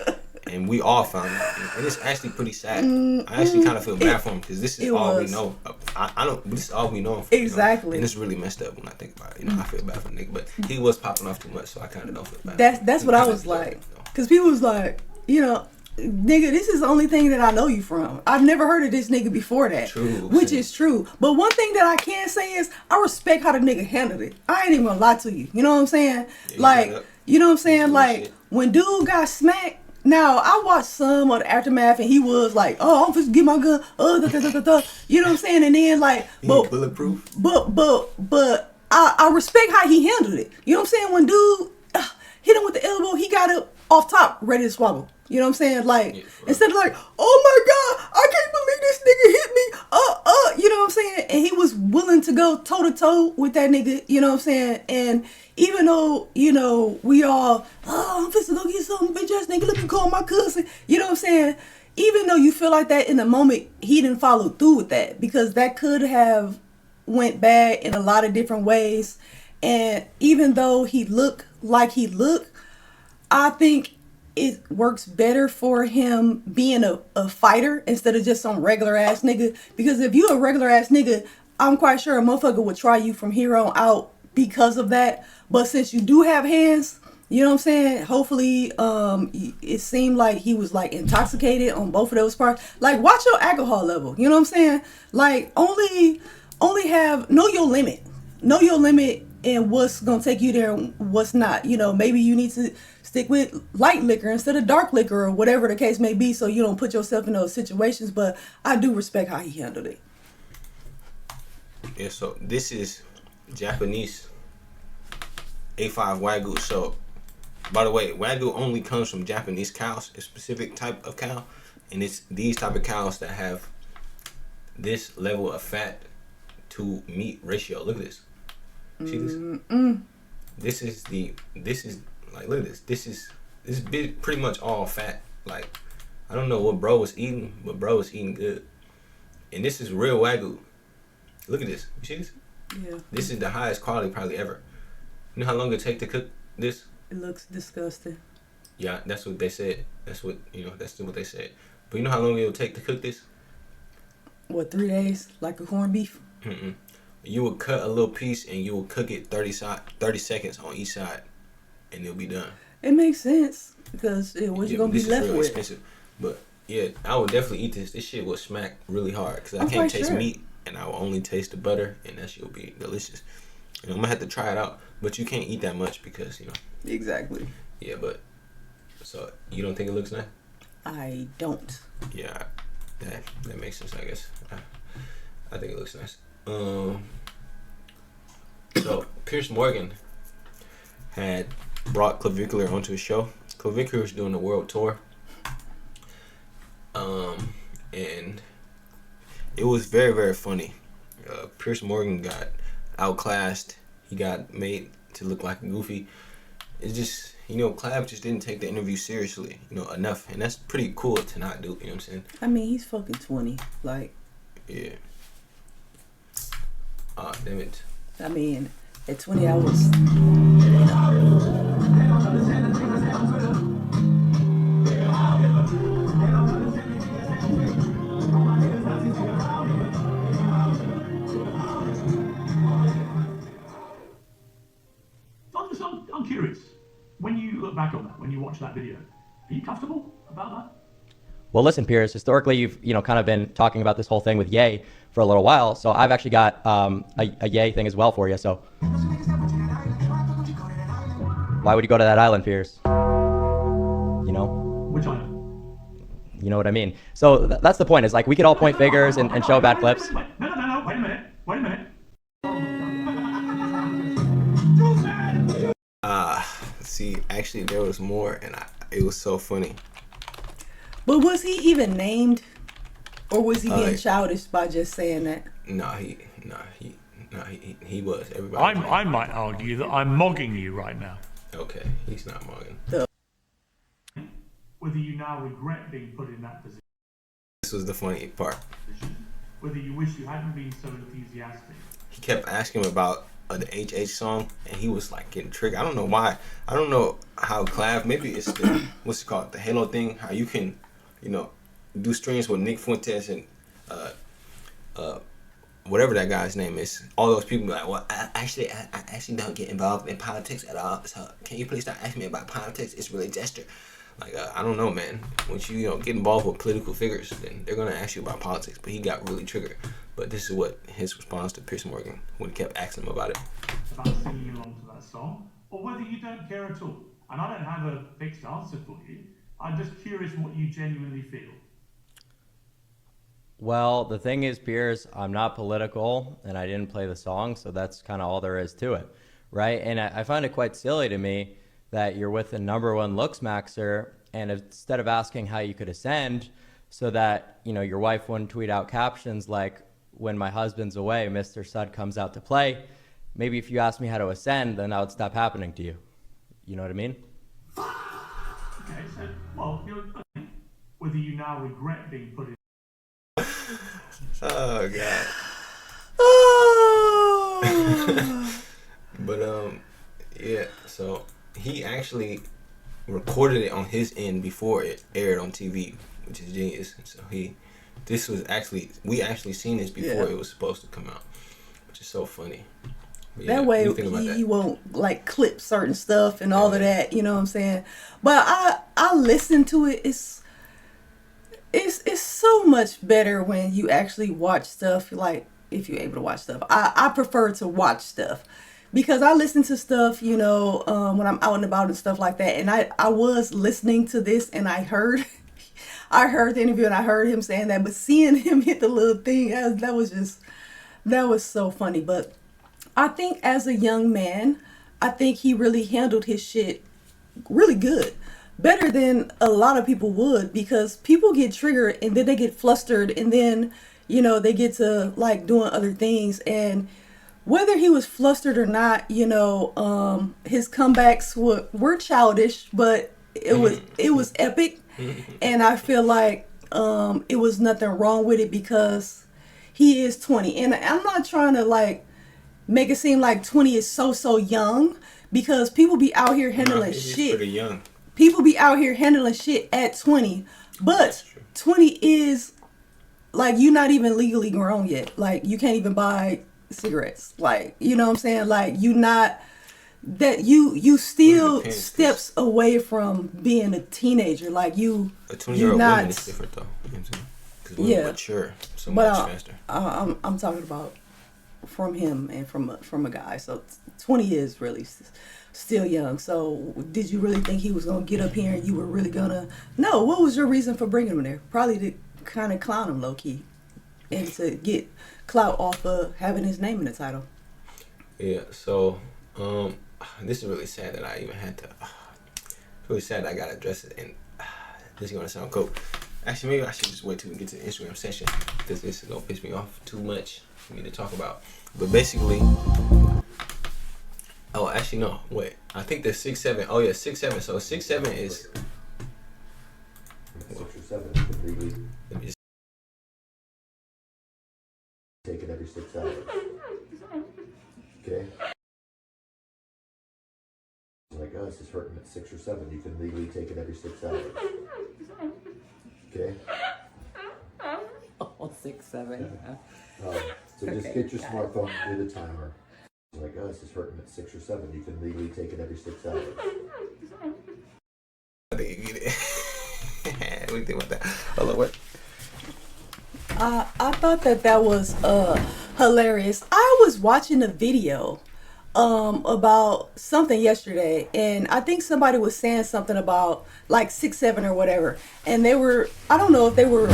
And we all found out. And it's actually pretty sad. I actually kind of feel bad for him because this is all we know. I don't, this is all we know. Exactly. You know? And it's really messed up when I think about it. You know, I feel bad for the nigga, but he was popping off too much, so I kind of don't feel bad. That's what I was like. Because people was like, you know, nigga, this is the only thing that I know you from. I've never heard of this nigga before that. True. Which is true. But one thing that I can say is I respect how the nigga handled it. I ain't even gonna lie to you. You know what I'm saying? Yeah, like, you know what I'm saying? Like, when dude got smacked, now I watched some of the aftermath and he was like, oh, I'm supposed to get my gun. You know what I'm saying? And then like, but bulletproof. But I respect how he handled it. You know what I'm saying? When dude hit him with the elbow, he got up off top, ready to swallow. You know what I'm saying? Like, instead of like, oh my God, I can't believe this nigga hit me. You know what I'm saying? And he was willing to go toe to toe with that nigga. You know what I'm saying? And even though, you know, we all, I'm supposed to go get some bitch ass nigga, let me call my cousin. You know what I'm saying? Even though you feel like that in the moment, he didn't follow through with that, because that could have went bad in a lot of different ways. And even though he looked like he looked, I think it works better for him being a fighter instead of just some regular ass nigga. Because if you a regular ass nigga, I'm quite sure a motherfucker would try you from here on out because of that. But since you do have hands, you know what I'm saying? Hopefully, it seemed like he was like intoxicated on both of those parts. Like, watch your alcohol level. You know what I'm saying? Like, only know your limit. Know your limit and what's gonna take you there and what's not. You know, maybe you need to stick with light liquor instead of dark liquor or whatever the case may be, so you don't put yourself in those situations. But I do respect how he handled it. Yeah, so this is Japanese A5 Wagyu. So, by the way, Wagyu only comes from Japanese cows, a specific type of cow, and it's these type of cows that have this level of fat to meat ratio. Look at this. See this? This is like, look at this. This is pretty much all fat. Like, I don't know what bro was eating, but bro was eating good. And this is real Wagyu. Look at this. You see this? Yeah. This is the highest quality probably ever. You know how long it take to cook this? It looks disgusting. Yeah, that's what they said. That's what they said. But you know how long it will take to cook this? What, 3 days? Like a corned beef? You would cut a little piece and you will cook it 30 seconds on each side, and it'll be done. It makes sense, because what you gonna be left with? Expensive. But yeah, I would definitely eat this. This shit will smack really hard, because I can't taste meat, and I will only taste the butter, and that shit will be delicious. You know, I'm gonna have to try it out, but you can't eat that much because, you know. Exactly. Yeah, but so you don't think it looks nice? I don't. Yeah, that makes sense, I guess. I think it looks nice. So Piers Morgan had brought Clavicular onto his show. Clavicular is doing a world tour. And it was very, very funny. Piers Morgan got outclassed. He got made to look like a goofy. It's just, you know, Clav just didn't take the interview seriously, you know, enough. And that's pretty cool to not do, you know what I'm saying? I mean, he's fucking 20. Like. Yeah. Ah, damn it. I mean, at 20 hours. I'm curious. When you look back on that, when you watch that video, are you comfortable about that? Well, listen, Piers, historically, you've kind of been talking about this whole thing with Ye for a little while, so I've actually got a Ye thing as well for you. So, why would you go to that island, Piers? You know? Which island? You know what I mean. So that's the point. Is like we could all point fingers and show bad clips. No. Wait a minute. See, actually, there was more, and it was so funny. But was he even named, or was he being childish by just saying that? He was. Everybody. I might argue that I'm mogging you right now. Okay, he's not mogging. Whether you now regret being put in that position. This was the funny part. Whether you wish you hadn't been so enthusiastic. He kept asking him about the HH song, and he was like getting triggered. I don't know why. I don't know how Clav. Maybe it's the what's it called, the Halo thing. How you can, you know, do streams with Nick Fuentes and whatever that guy's name is. All those people be like, well, I actually don't get involved in politics at all. So can you please stop asking me about politics? It's really gesture. Like, I don't know, man. Once you get involved with political figures, then they're gonna ask you about politics. But he got really triggered. But this is what his response to Piers Morgan when he kept asking him about it. About singing along to that song, or whether you don't care at all. And I don't have a fixed answer for you. I'm just curious what you genuinely feel. Well, the thing is, Piers, I'm not political, and I didn't play the song, so that's kind of all there is to it, right? And I find it quite silly to me that you're with the #1 looks maxer, and instead of asking how you could ascend so that, your wife wouldn't tweet out captions like, when my husband's away, Mr. Sud comes out to play, maybe if you asked me how to ascend, then that would stop happening to you. You know what I mean? Okay, so, well, whether you now regret being put in. Oh God. But yeah. So he actually recorded it on his end before it aired on TV, which is genius. So we actually seen this before it was supposed to come out, which is so funny. But that way he won't like clip certain stuff and all of that. You know what I'm saying? But I listened to it. It's so much better when you actually watch stuff, like if you're able to watch stuff. I prefer to watch stuff because I listen to stuff, when I'm out and about and stuff like that. And I was listening to this and I heard the interview and I heard him saying that, but seeing him hit the little thing, that was so funny. But I think as a young man, I think he really handled his shit really good. Better than a lot of people would, because people get triggered and then they get flustered and then, they get to like doing other things. And whether he was flustered or not, his comebacks were childish, but it was epic. And I feel like it was nothing wrong with it because he is 20. And I'm not trying to like make it seem like 20 is so young, because people be out here handling shit. Pretty young. People be out here handling shit at 20, but 20 is like, you're not even legally grown yet. Like, you can't even buy cigarettes. Like, you know what I'm saying? Like, you still steps away from being a teenager. Like, a 20-year-old woman is different though. You know what I'm saying? Because we're mature so much faster. I'm talking about from him and from a guy. So 20 is really still young. So did you really think he was gonna get up here and you were really gonna? No. What was your reason for bringing him there? Probably to kind of clown him low key, and to get clout off of having his name in the title. Yeah. So this is really sad that I even had to. It's really sad that I gotta address it, and this is gonna sound cool. Actually, maybe I should just wait till we get to the Instagram session, because this is gonna piss me off too much for me to talk about. But basically. Oh, actually, no. Wait. I think the 6'7". Oh, yeah, 6'7". So 6'7" is. 6 or 7 legally. Let me just. Take it every 6 hours. Okay? Like us is hurting at 6 or 7. You can legally take it every 6 hours. Okay? Oh, 6, 7. So just get your smartphone and do the timer. Like us is hurting at 6 or 7. You can legally take it every 6 hours. I think you get it. What do you think about that? Hold on, what? I thought that was hilarious. I was watching a video about something yesterday, and I think somebody was saying something about like 6'7" or whatever, and I don't know if they were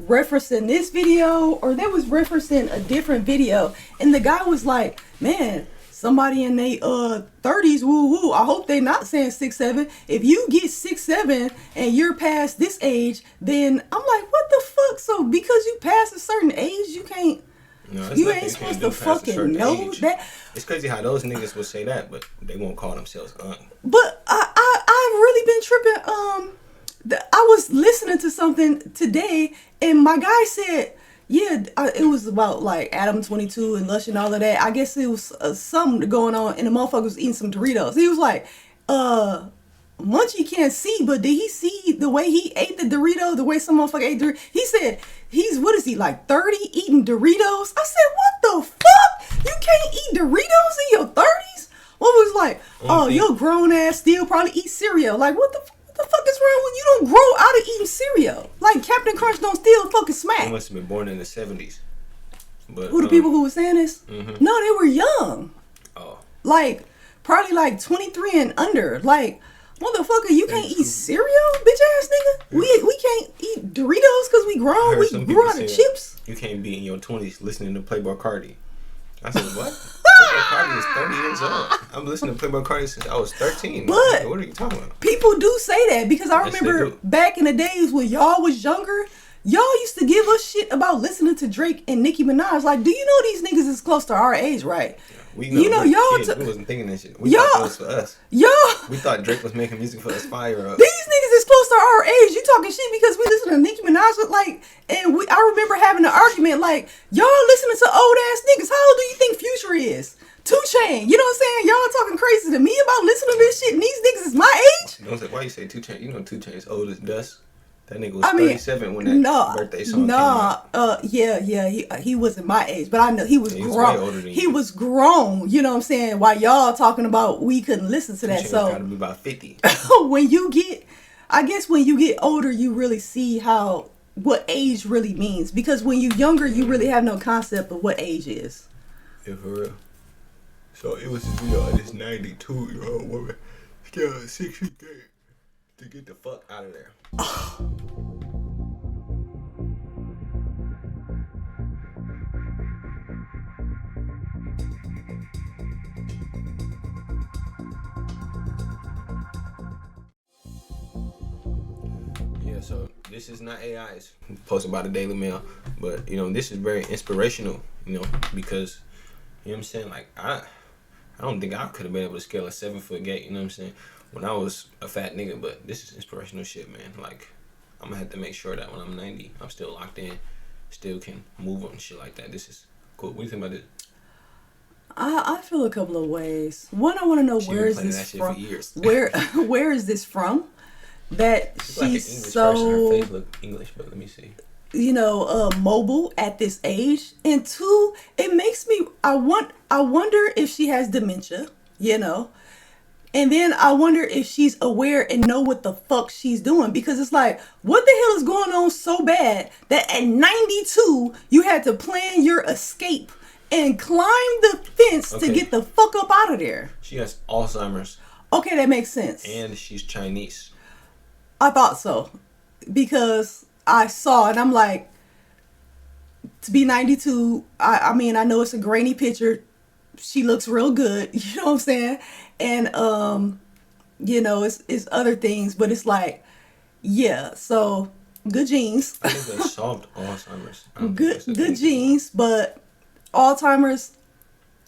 referencing this video or they was referencing a different video, and the guy was like, man, somebody in their 30s, woo woo, I hope they not saying 6'7". If you get 6'7" and you're past this age, then I'm like, what the fuck? So because you past a certain age, you can't. No, you ain't supposed to fucking know that. It's crazy how those niggas will say that, but they won't call themselves young. But I've really been tripping. I was listening to something today, and my guy said, yeah, it was about like Adam 22 and Lush and all of that. I guess it was something going on, and the motherfucker was eating some Doritos. He was like, Munchie can't see, but did he see the way he ate the Dorito, the way some motherfucker ate Doritos? He said, what is he, like 30 eating Doritos? I said, what the fuck? You can't eat Doritos in your 30s? One was like, oh, your grown ass still probably eat cereal. Like, what the fuck? What the fuck is wrong with you? Don't grow out of eating cereal. Like Captain Crunch don't still fucking They smack. must have been born in the 70s. But Who the people who were saying this? Mm-hmm. No, they were young. Oh. Like, probably like 23 and under. Like, motherfucker, you can't eat cereal, bitch ass nigga. We can't eat Doritos because we grown. We grew out of chips. You can't be in your 20s listening to Playboy Cardi. I said, what? Playboy Cardi is 30 years old. I'm listening to Playboy Cardi since I was 13. But what are you talking about? People do say that because I Yes, remember they do. back in the days when y'all was younger, y'all used to give us shit about listening to Drake and Nicki Minaj. Like, do you know these niggas is close to our age, right? We You know, we were y'all kids. t- We wasn't thinking that shit. We Y'all- thought it was for us. Y'all, We thought Drake was making music for us 5-year-olds. these niggas is close to our age. You talking shit because we listen to Nicki Minaj, like, and I remember having an argument like, y'all listening to old ass niggas. How old do you think Future is? 2 Chainz, you know what I'm saying? Y'all talking crazy to me about listening to this shit, and these niggas is my age. Don't say, why you say 2 Chainz? You know 2 Chainz old as dust. That nigga was 37 when that birthday song came out. He wasn't my age, but I know he was He was grown. way older than He you. was grown, you know what I'm saying? While y'all talking about we couldn't listen to 2 that. Chainz So gotta be about 50. when you get older, you really see what age really means. Because when you're younger, you really have no concept of what age is. Yeah, for real. So it was this video of this 92-year-old woman scared 60K to get the fuck out of there. Yeah, so this is not AI. It's posted by the Daily Mail, but you know this is very inspirational. You know because you know what I'm saying. Like I don't think I could have been able to scale a 7-foot gate. You know what I'm saying? When I was a fat nigga, but this is inspirational shit, man. Like I'm gonna have to make sure that when I'm 90, I'm still locked in, still can move on shit like that. This is cool. What do you think about this? I feel a couple of ways. One, I want to know She where been is playing this that shit from? for years. Where is this from? That She's like an she's English so person. Her face look English, but let me see. Mobile at this age. And 2, it makes me I wonder if she has dementia, And then I wonder if she's aware and know what the fuck she's doing, because it's like, what the hell is going on so bad that at 92 you had to plan your escape and climb the fence to get the fuck up out of there? She has Alzheimer's. Okay, that makes sense. And she's Chinese. I thought so, because I saw and I'm like, to be 92, I mean, I know it's a grainy picture. She looks real good, you know what I'm saying? And it's other things, but it's like, yeah, so good genes. I think they solved Alzheimer's. Good genes, but Alzheimer's,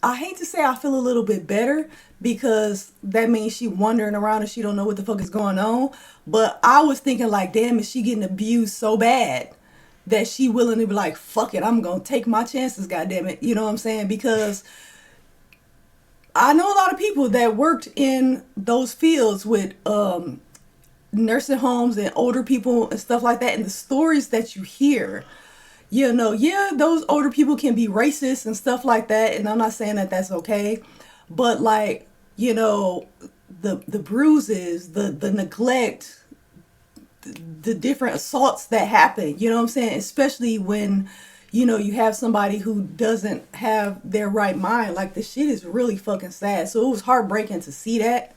I hate to say I feel a little bit better, because that means she wandering around and she don't know what the fuck is going on. But I was thinking like, damn, is she getting abused so bad that she willing to be like, fuck it, I'm gonna take my chances, goddammit. You know what I'm saying? Because I know a lot of people that worked in those fields with nursing homes and older people and stuff like that, and the stories that you hear, those older people can be racist and stuff like that, and I'm not saying that that's okay, but like, the bruises, the neglect, the different assaults that happen, you know what I'm saying? Especially when, you have somebody who doesn't have their right mind. Like, the shit is really fucking sad. So it was heartbreaking to see that,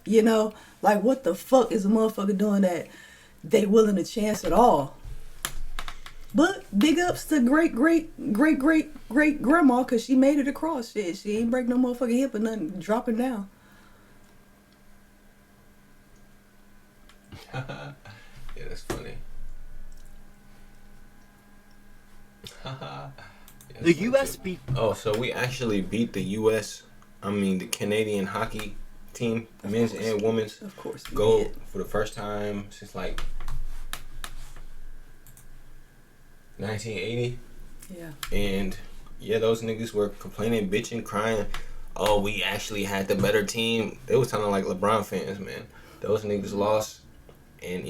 like, what the fuck is a motherfucker doing that they willing to chance at all? But big ups to great grandma, because she made it across. Shit, she ain't break no motherfucking hip or nothing, dropping down. Yeah, that's funny. The U.S. beat. Oh, so we actually beat the the Canadian hockey team, men's and women's. Of course, gold for the first time since like 1980. Yeah. And yeah, those niggas were complaining, bitching, crying. Oh, we actually had the better team. They was sounding like LeBron fans, man. Those niggas lost, and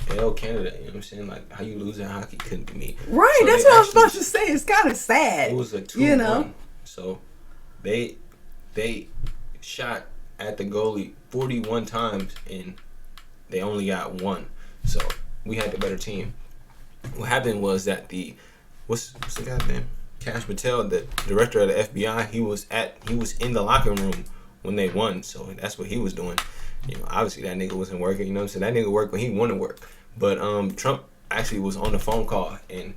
hell, Canada, you know what I'm saying? Like, how you lose in hockey couldn't be me. Right, So that's they what I was actually- about to say. It's kind of sad. It was a 2-1. So they shot at the goalie 41 times, and they only got one. So we had the better team. What happened was that what's the guy's name? Cash Patel, the director of the FBI, he was in the locker room when they won. So that's what he was doing. You know, obviously that nigga wasn't working. You know what I'm saying? That nigga worked when he wanted to work. But Trump actually was on the phone call, and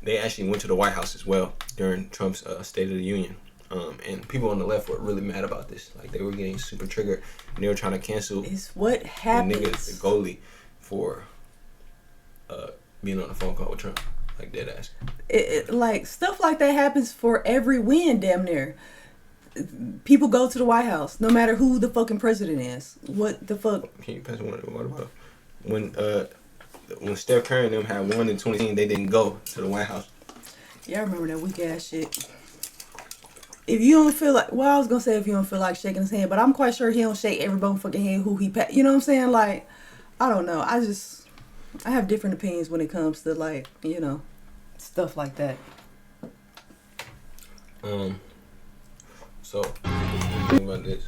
they actually went to the White House as well during Trump's State of the Union. And people on the left were really mad about this. Like, they were getting super triggered, and they were trying to cancel It's what the happens. nigga, the goalie, for being on the phone call with Trump. Like, dead ass. Like, stuff like that happens for every win, damn near. People go to the White House, no matter who the fucking president is. What the fuck? Can you pass me one water bottle? When Steph Curry and them had won in 2018, they didn't go to the White House. Yeah, I remember that weak ass shit. If you don't feel like, well, I was gonna say if you don't feel like shaking his hand, but I'm quite sure he don't shake every bone fucking hand who he pat. You know what I'm saying? Like, I don't know. I have different opinions when it comes to, like, you know, stuff like that. So, think about this.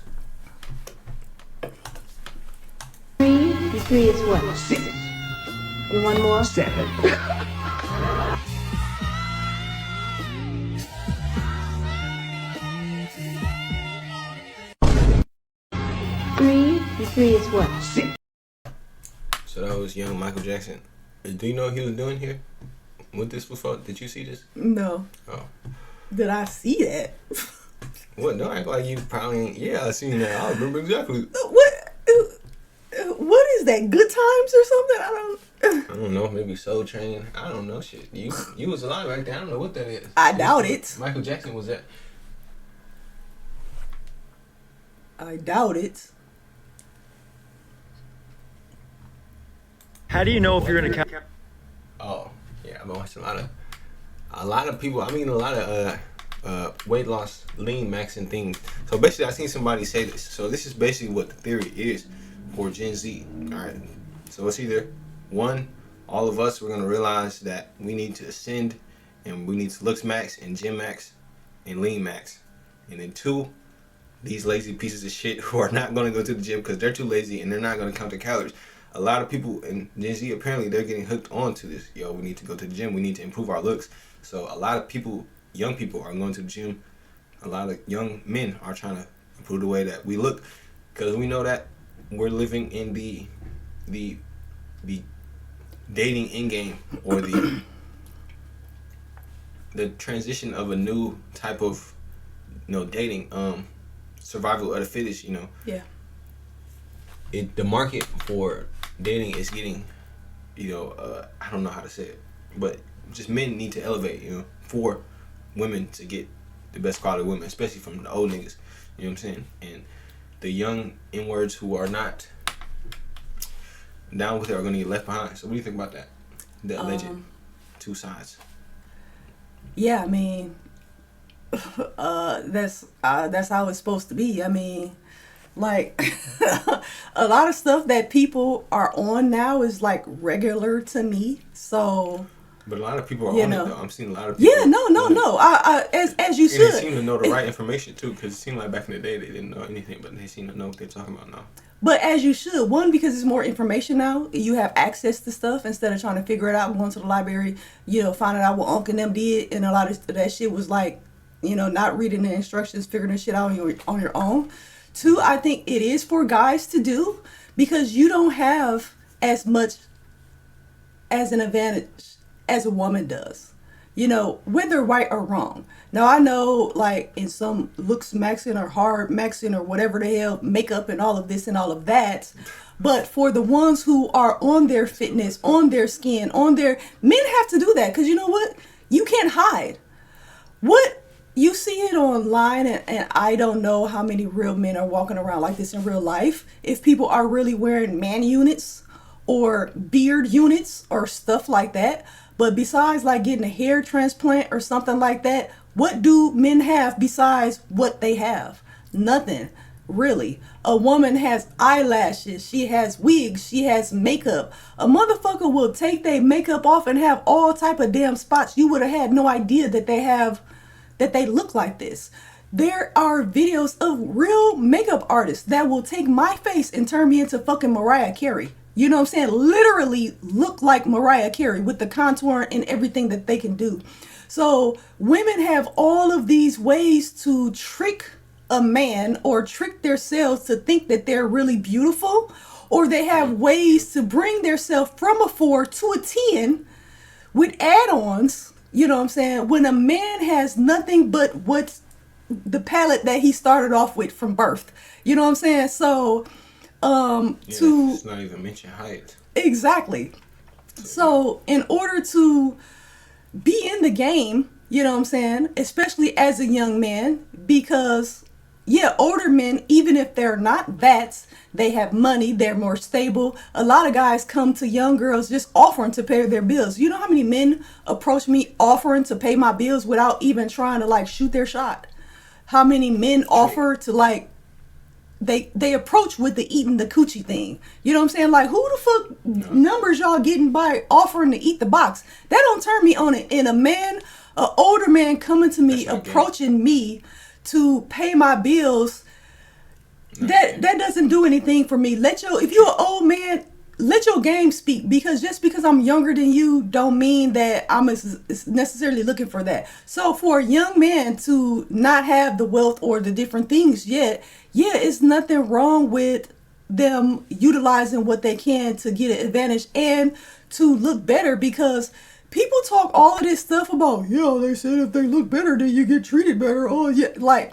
3 is what? 6. And one more? 7. Three is what? 6. So that was young Michael Jackson. Do you know what he was doing here with this before? Did you see this? No. Oh. Did I see that? What? Don't act like you probably ain't. Yeah, I seen that. I remember exactly. What is that? Good Times or something? I don't know. Maybe Soul Train. I don't know. Shit. You was alive back then. I don't know what that is. I doubt it. Michael Jackson was that. I doubt it. How do you know if you're in a Oh, yeah. I've been watching a lot of people. I mean, a lot of weight loss, lean maxing things. So basically, I seen somebody say this. So this is basically what the theory is for Gen Z. All right. So it's either one, all of us, we're gonna realize that we need to ascend, and we need to looks max and gym max and lean max. And then 2, these lazy pieces of shit who are not gonna go to the gym because they're too lazy and they're not gonna count their calories. A lot of people in Gen Z, apparently they're getting hooked on to this. Yo, we need to go to the gym. We need to improve our looks. So a lot of people, young people, are going to the gym. A lot of young men are trying to improve the way that we look, because we know that we're living in the dating in game, or the transition of a new type of, you know, dating, survival of the fittest. You know. Yeah. The market for dating is getting, you know, I don't know how to say it, but just men need to elevate, you know, for women to get the best quality women, especially from the old niggas, you know what I'm saying? And the young N-words who are not down with it are going to get left behind. So what do you think about that? The alleged 2 sides. Yeah, I mean, that's how it's supposed to be. I mean, like, a lot of stuff that people are on now is like regular to me. So, but a lot of people are on it though. I'm seeing a lot of people. Yeah, no. As you should. And they seem to know the right information too, because it seemed like back in the day they didn't know anything, but they seem to know what they're talking about now. But as you should. One, because it's more information now. You have access to stuff instead of trying to figure it out, going to the library, you know, finding out what Unc and them did. And a lot of that shit was like, you know, not reading the instructions, figuring the shit out on your own. 2, I think it is for guys to do, because you don't have as much as an advantage as a woman does, you know, whether right or wrong. Now, I know, like, in some looks maxing or hard maxing or whatever the hell, makeup and all of this and all of that, but for the ones who are on their fitness, on their skin, men have to do that, because you know what? You can't hide. What you see it online, and I don't know how many real men are walking around like this in real life. If people are really wearing man units or beard units or stuff like that. But besides like getting a hair transplant or something like that, what do men have besides what they have? Nothing, really. A woman has eyelashes, she has wigs, she has makeup. A motherfucker will take their makeup off and have all type of damn spots you would have had no idea that they look like this. There are videos of real makeup artists that will take my face and turn me into fucking Mariah Carey. You know what I'm saying? Literally look like Mariah Carey with the contour and everything that they can do. So women have all of these ways to trick a man or trick themselves to think that they're really beautiful, or they have ways to bring themselves from a 4 to a 10 with add-ons. You know what I'm saying? When a man has nothing but what's the palette that he started off with from birth. You know what I'm saying? So it's not even mention height. Exactly. So in order to be in the game, you know what I'm saying, especially as a young man, because older men, even if they're not vats, they have money, they're more stable. A lot of guys come to young girls just offering to pay their bills. You know how many men approach me offering to pay my bills without even trying to like shoot their shot? How many men offer to like they approach with the eating the coochie thing. You know what I'm saying? Like, who the fuck numbers y'all getting by offering to eat the box? That don't turn me on it. And a man, an older man coming to me, approaching me to pay my bills, that doesn't do anything for me. If you're an old man, let your game speak, because just because I'm younger than you don't mean that I'm necessarily looking for that. So for a young man to not have the wealth or the different things yet, it's nothing wrong with them utilizing what they can to get an advantage and to look better, because people talk all of this stuff about, they said if they look better then you get treated better. Oh yeah, like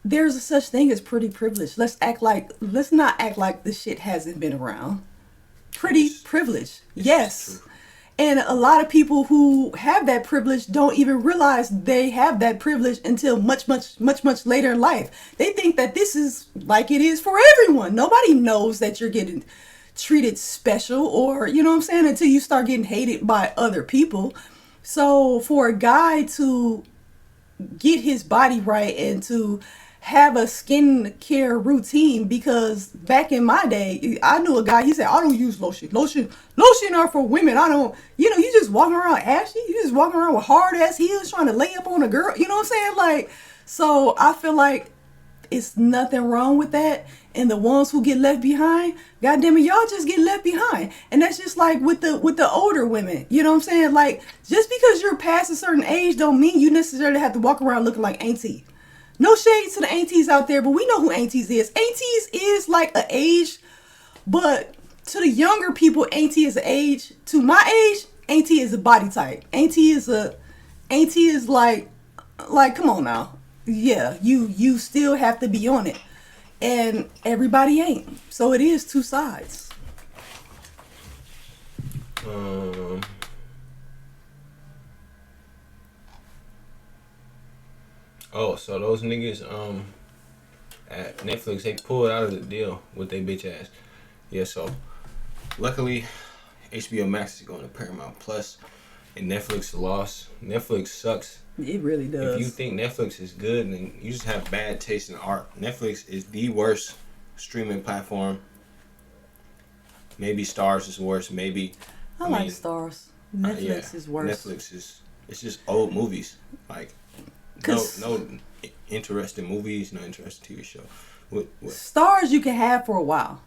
there's a such thing as pretty privilege. Let's not act like this shit hasn't been around. Pretty privilege, yes. And a lot of people who have that privilege don't even realize they have that privilege until much later in life. They think that this is like it is for everyone. Nobody knows that you're getting treated special, or, you know what I'm saying, until you start getting hated by other people. So for a guy to get his body right and to have a skincare routine, because back in my day, I knew a guy, he said, I don't use lotion. Lotion are for women. I don't, you just walking around ashy. You just walking around with hard ass heels trying to lay up on a girl. You know what I'm saying? Like, so I feel like it's nothing wrong with that. And the ones who get left behind, goddamn it, y'all just get left behind. And that's just like with the older women. You know what I'm saying? Like, just because you're past a certain age don't mean you necessarily have to walk around looking like auntie. No shade to the aunties out there, but we know who aunties is. Aunties is like an age, but to the younger people, auntie is an age. To my age, auntie is a body type. Auntie is like, come on now. Yeah, you still have to be on it. And everybody ain't. So it is two sides. Oh, so those niggas at Netflix, they pulled out of the deal with their bitch ass. Yeah, so luckily HBO Max is going to Paramount Plus, and Netflix lost. Netflix sucks. It really does. If you think Netflix is good, then you just have bad taste in art. Netflix is the worst streaming platform. Maybe Stars is worse. Maybe I like Stars. Netflix is worse. It's just old movies. Like no interesting movies, no interesting TV show. What? Stars you can have for a while.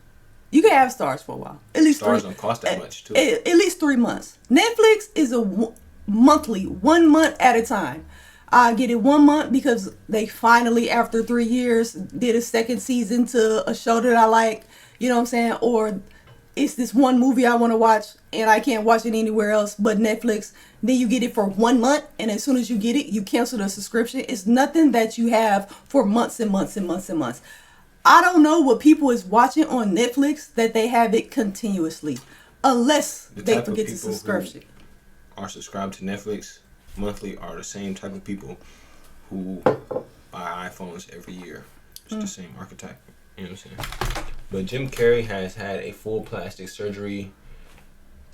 You can have Stars for a while. At least Stars don't cost that much too. At least 3 months. Netflix is a monthly, 1 month at a time. I get it 1 month because they finally, after 3 years, did a second season to a show that I like. You know what I'm saying? Or it's this one movie I want to watch and I can't watch it anywhere else but Netflix. Then you get it for 1 month, and as soon as you get it, you cancel the subscription. It's nothing that you have for months and months and months and months. I don't know what people is watching on Netflix that they have it continuously, unless they forget the subscription. Are subscribed to Netflix monthly are the same type of people who buy iPhones every year. It's the same archetype. You know what I'm saying? But Jim Carrey has had a full plastic surgery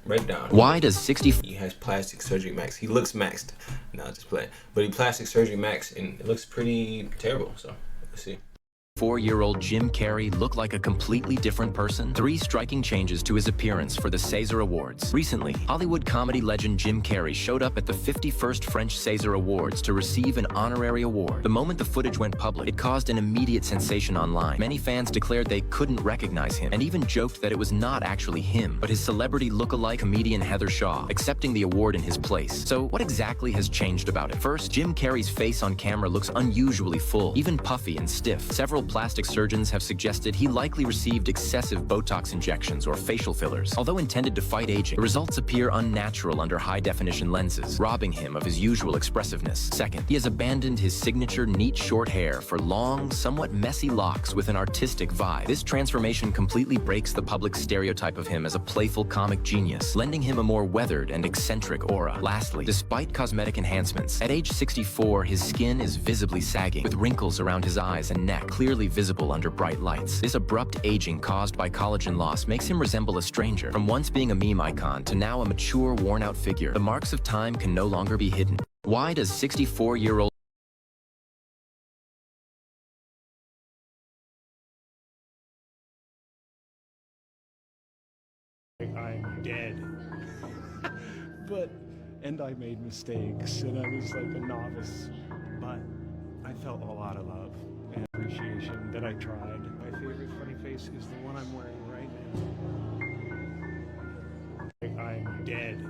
breakdown. Why does 60... He has plastic surgery max. He looks maxed. No, just playing. But he plastic surgery max, and it looks pretty terrible. So, let's see. 4-year-old Jim Carrey look like a completely different person? 3 striking changes to his appearance for the César Awards. Recently, Hollywood comedy legend Jim Carrey showed up at the 51st French César Awards to receive an honorary award. The moment the footage went public, it caused an immediate sensation online. Many fans declared they couldn't recognize him, and even joked that it was not actually him, but his celebrity look-alike comedian Heather Shaw, accepting the award in his place. So what exactly has changed about it? First, Jim Carrey's face on camera looks unusually full, even puffy and stiff. Several plastic surgeons have suggested he likely received excessive Botox injections or facial fillers. Although intended to fight aging, the results appear unnatural under high-definition lenses, robbing him of his usual expressiveness. Second, he has abandoned his signature neat short hair for long, somewhat messy locks with an artistic vibe. This transformation completely breaks the public's stereotype of him as a playful comic genius, lending him a more weathered and eccentric aura. Lastly, despite cosmetic enhancements, at age 64, his skin is visibly sagging, with wrinkles around his eyes and neck clearly visible under bright lights. This abrupt aging caused by collagen loss makes him resemble a stranger. From once being a meme icon to now a mature, worn-out figure, the marks of time can no longer be hidden. Why does 64-year-old I'm dead. And I made mistakes, and I was like a novice, but I felt a lot of love and appreciation that I tried. My favorite funny face is the one I'm wearing right now. I'm dead.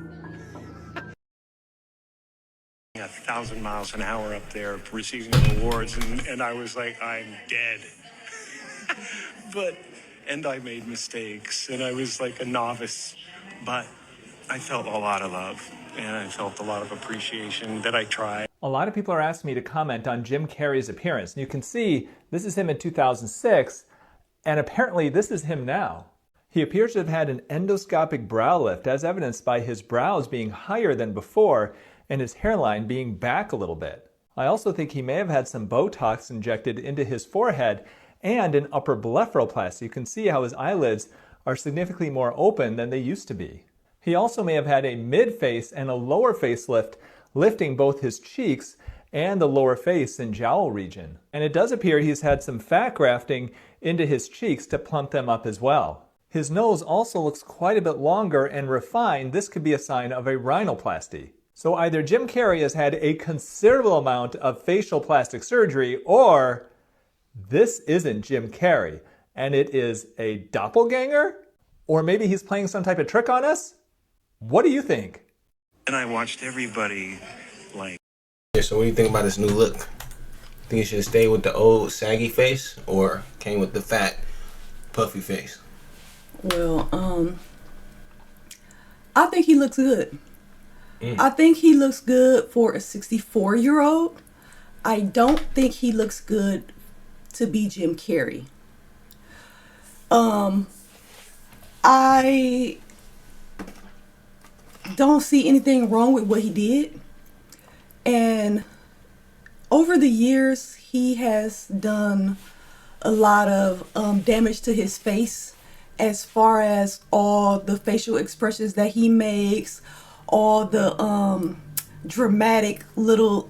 1,000 miles an hour up there receiving awards, and I was like, I'm dead. And I made mistakes, and I was like a novice, but I felt a lot of love, and I felt a lot of appreciation that I tried. A lot of people are asking me to comment on Jim Carrey's appearance. And you can see this is him in 2006, and apparently this is him now. He appears to have had an endoscopic brow lift, as evidenced by his brows being higher than before and his hairline being back a little bit. I also think he may have had some Botox injected into his forehead and an upper blepharoplasty. You can see how his eyelids are significantly more open than they used to be. He also may have had a mid-face and a lower facelift, lifting both his cheeks and the lower face and jowl region. And it does appear he's had some fat grafting into his cheeks to plump them up as well. His nose also looks quite a bit longer and refined. This could be a sign of a rhinoplasty. So either Jim Carrey has had a considerable amount of facial plastic surgery, or this isn't Jim Carrey, and it is a doppelganger? Or maybe he's playing some type of trick on us? What do you think? And I watched everybody like... Yeah, so what do you think about this new look? Think you should stay with the old saggy face or came with the fat, puffy face? Well, I think he looks good. I think he looks good for a 64-year-old. I don't think he looks good to be Jim Carrey. I don't see anything wrong with what he did. And over the years, he has done a lot of damage to his face as far as all the facial expressions that he makes, all the dramatic little,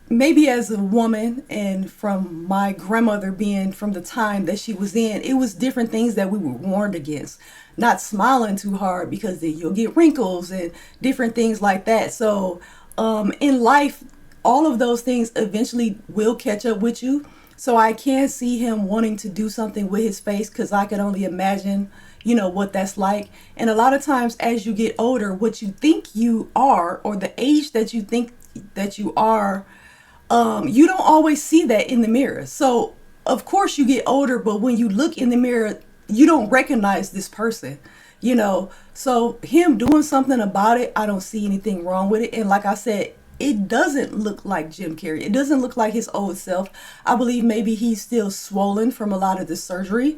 maybe as a woman, and from my grandmother being from the time that she was in, it was different things that we were warned against. Not smiling too hard because then you'll get wrinkles and different things like that. So in life, all of those things eventually will catch up with you. So I can see him wanting to do something with his face, because I can only imagine, what that's like. And a lot of times as you get older, what you think you are, or the age that you think that you are, you don't always see that in the mirror. So of course you get older, but when you look in the mirror, you don't recognize this person, so him doing something about it, I don't see anything wrong with it. And like I said, it doesn't look like Jim Carrey. It doesn't look like his old self. I believe maybe he's still swollen from a lot of the surgery.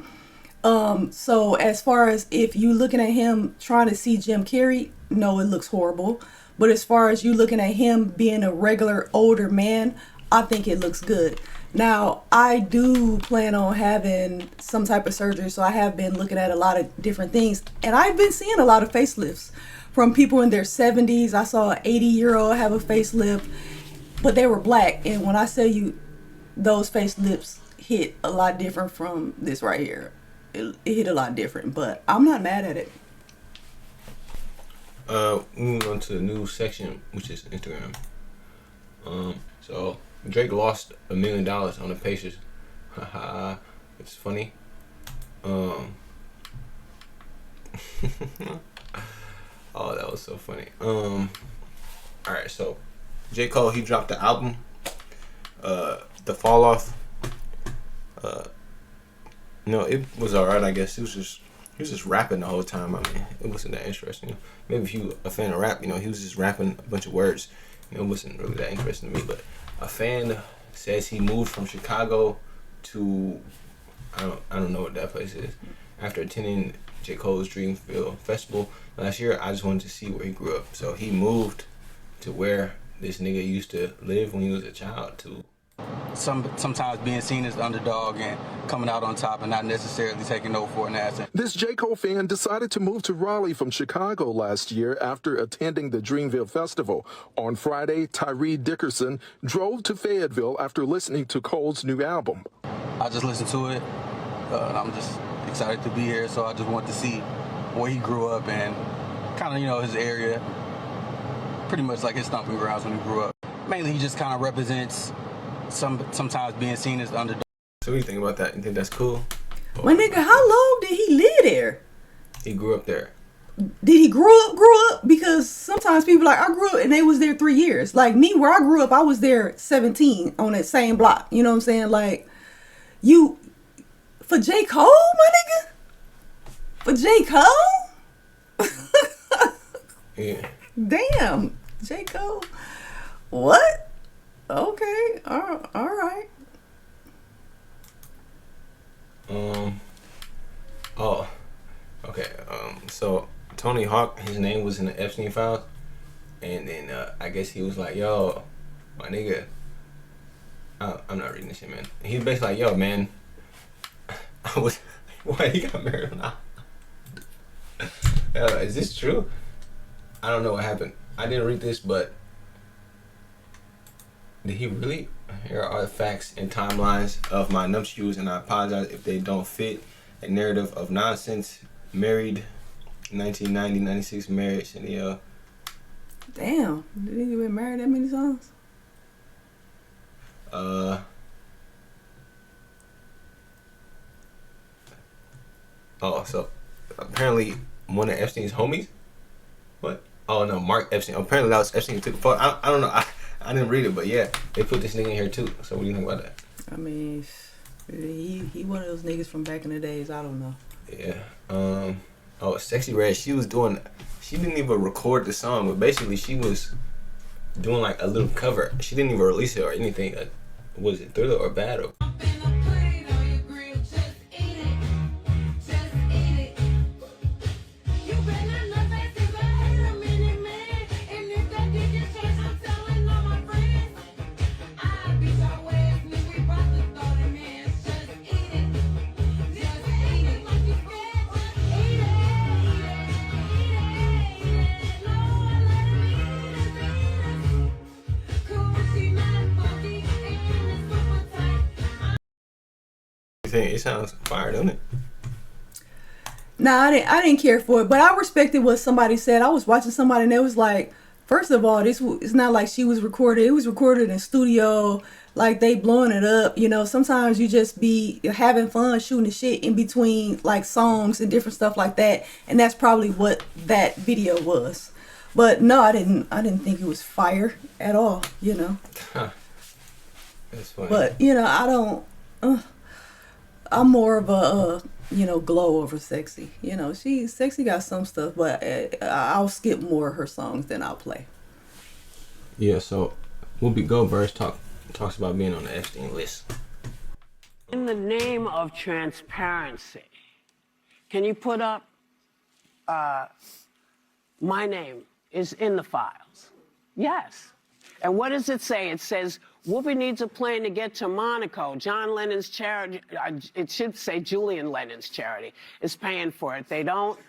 So as far as if you looking at him trying to see Jim Carrey, no, it looks horrible. But as far as you looking at him being a regular older man, I think it looks good. Now, I do plan on having some type of surgery, so I have been looking at a lot of different things. And I've been seeing a lot of facelifts from people in their 70s. I saw an 80-year-old have a facelift, but they were black. And when I say you, those facelifts hit a lot different from this right here. It hit a lot different, but I'm not mad at it. Moving on to the new section, which is Instagram. So Drake lost $1 million on the Pacers. Haha, it's funny. Oh, that was so funny. All right, so J. Cole, he dropped the album, The Fall Off. No, it was alright, I guess. He was just rapping the whole time. I mean, it wasn't that interesting. Maybe if you a fan of rap, he was just rapping a bunch of words. It wasn't really that interesting to me. But a fan says he moved from Chicago to I don't know what that place is. After attending J. Cole's Dreamfield Festival last year, I just wanted to see where he grew up. So he moved to where this nigga used to live when he was a child to. Sometimes being seen as the underdog and coming out on top and not necessarily taking no for an answer. This J. Cole fan decided to move to Raleigh from Chicago last year after attending the Dreamville Festival. On Friday, Tyree Dickerson drove to Fayetteville after listening to Cole's new album. I just listened to it, and I'm just excited to be here, so I just want to see where he grew up and kind of, his area, pretty much like his stomping grounds when he grew up. Mainly, he just kind of represents sometimes being seen as the underdog. So what do you think about that? You think that's cool? My nigga, how long did he live there? He grew up there. Did he grow up? Because sometimes people like, I grew up and they was there 3 years. Like me, where I grew up, I was there 17 on that same block. You know what I'm saying? Like, for J. Cole, my nigga? For J. Cole? Yeah. Damn, J. Cole. What? Okay, all right. Oh, okay. So Tony Hawk, his name was in the Epstein files, and then I guess he was like, "Yo, my nigga." I'm not reading this shit, man. He was basically like, "Yo, man, why he got married or not?" Is this true? I don't know what happened. I didn't read this, but. Did he really? Here are the facts and timelines of my nuptials, and I apologize if they don't fit a narrative of nonsense. Married, 1990, 96 marriage, and Damn, did he been married that many times? Oh, so apparently one of Epstein's homies. What? Oh no, Mark Epstein. Apparently that was Epstein who took the photo. I don't know. I didn't read it, but yeah, they put this nigga in here too. So what do you think about that? I mean, he one of those niggas from back in the days. I don't know. Yeah. Oh, Sexy Red. She didn't even record the song, but basically she was doing like a little cover. She didn't even release it or anything. Was it Thriller or Bad? Or it sounds fire, doesn't it? Nah, I didn't care for it, but I respected what somebody said. I was watching somebody and it was like, first of all, it's not like she was recorded. It was recorded in studio, like they blowing it up. Sometimes you just be having fun shooting the shit in between like songs and different stuff like that, and that's probably what that video was. But no, I didn't think it was fire at all. That's funny. But I don't. I'm more of a glow over Sexy. Sexy got some stuff, but I'll skip more of her songs than I'll play. Yeah, so Whoopi Goldberg talks about being on the Epstein list. In the name of transparency, can you put up my name is in the files? Yes. And what does it say? It says, Whoopi needs a plane to get to Monaco. John Lennon's charity, it should say Julian Lennon's charity, is paying for it. They don't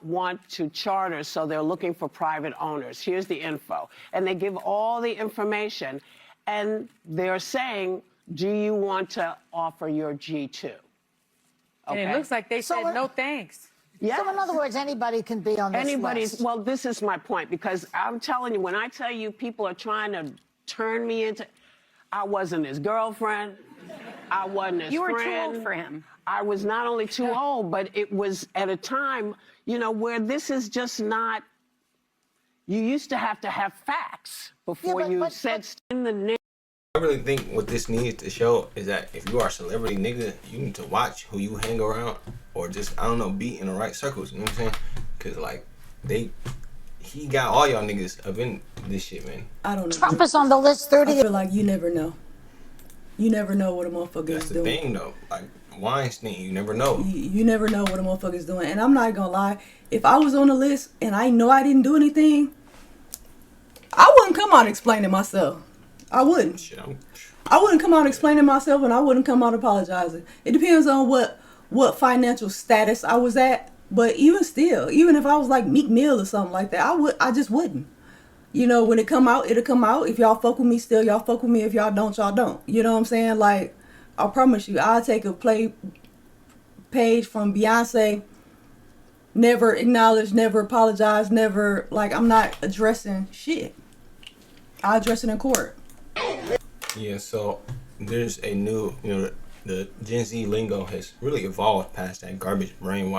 want to charter, so they're looking for private owners. Here's the info. And they give all the information. and they're saying, do you want to offer your G2? And it looks like they said no thanks. Yeah. So in other words, anybody can be on this list. Well, this is my point, because I'm telling you, when I tell you people are trying to turn me into, I wasn't his girlfriend, I wasn't his friend. You were too old for him. I was not only too old, but it was at a time, you know, where this is just not, you used to have facts before said in the name. I really think what this needs to show is that if you are a celebrity nigga, you need to watch who you hang around, or just, I don't know, be in the right circles, you know what I'm saying? Because, like, he got all y'all niggas up in this shit, man. I don't know. Trump is on the list 30. I feel like you never know. You never know what a motherfucker That's is the doing. thing, though. Like, Weinstein, you never know. You never know what a motherfucker is doing. And I'm not gonna lie, if I was on the list and I know I didn't do anything, I wouldn't come out explaining myself. I wouldn't. Shit, I wouldn't come out explaining myself, and I wouldn't come out apologizing. It depends on what financial status I was at. But even still, even if I was like Meek Mill or something like that, I just wouldn't. You know, when it come out, it'll come out. If y'all fuck with me still, y'all fuck with me. If y'all don't, y'all don't. You know what I'm saying? Like, I promise you, I'll take a play page from Beyonce. Never acknowledge, never apologize, never, like, I'm not addressing shit. I'll address it in court. Yeah, so there's a new, you know, the Gen Z lingo has really evolved past that garbage brain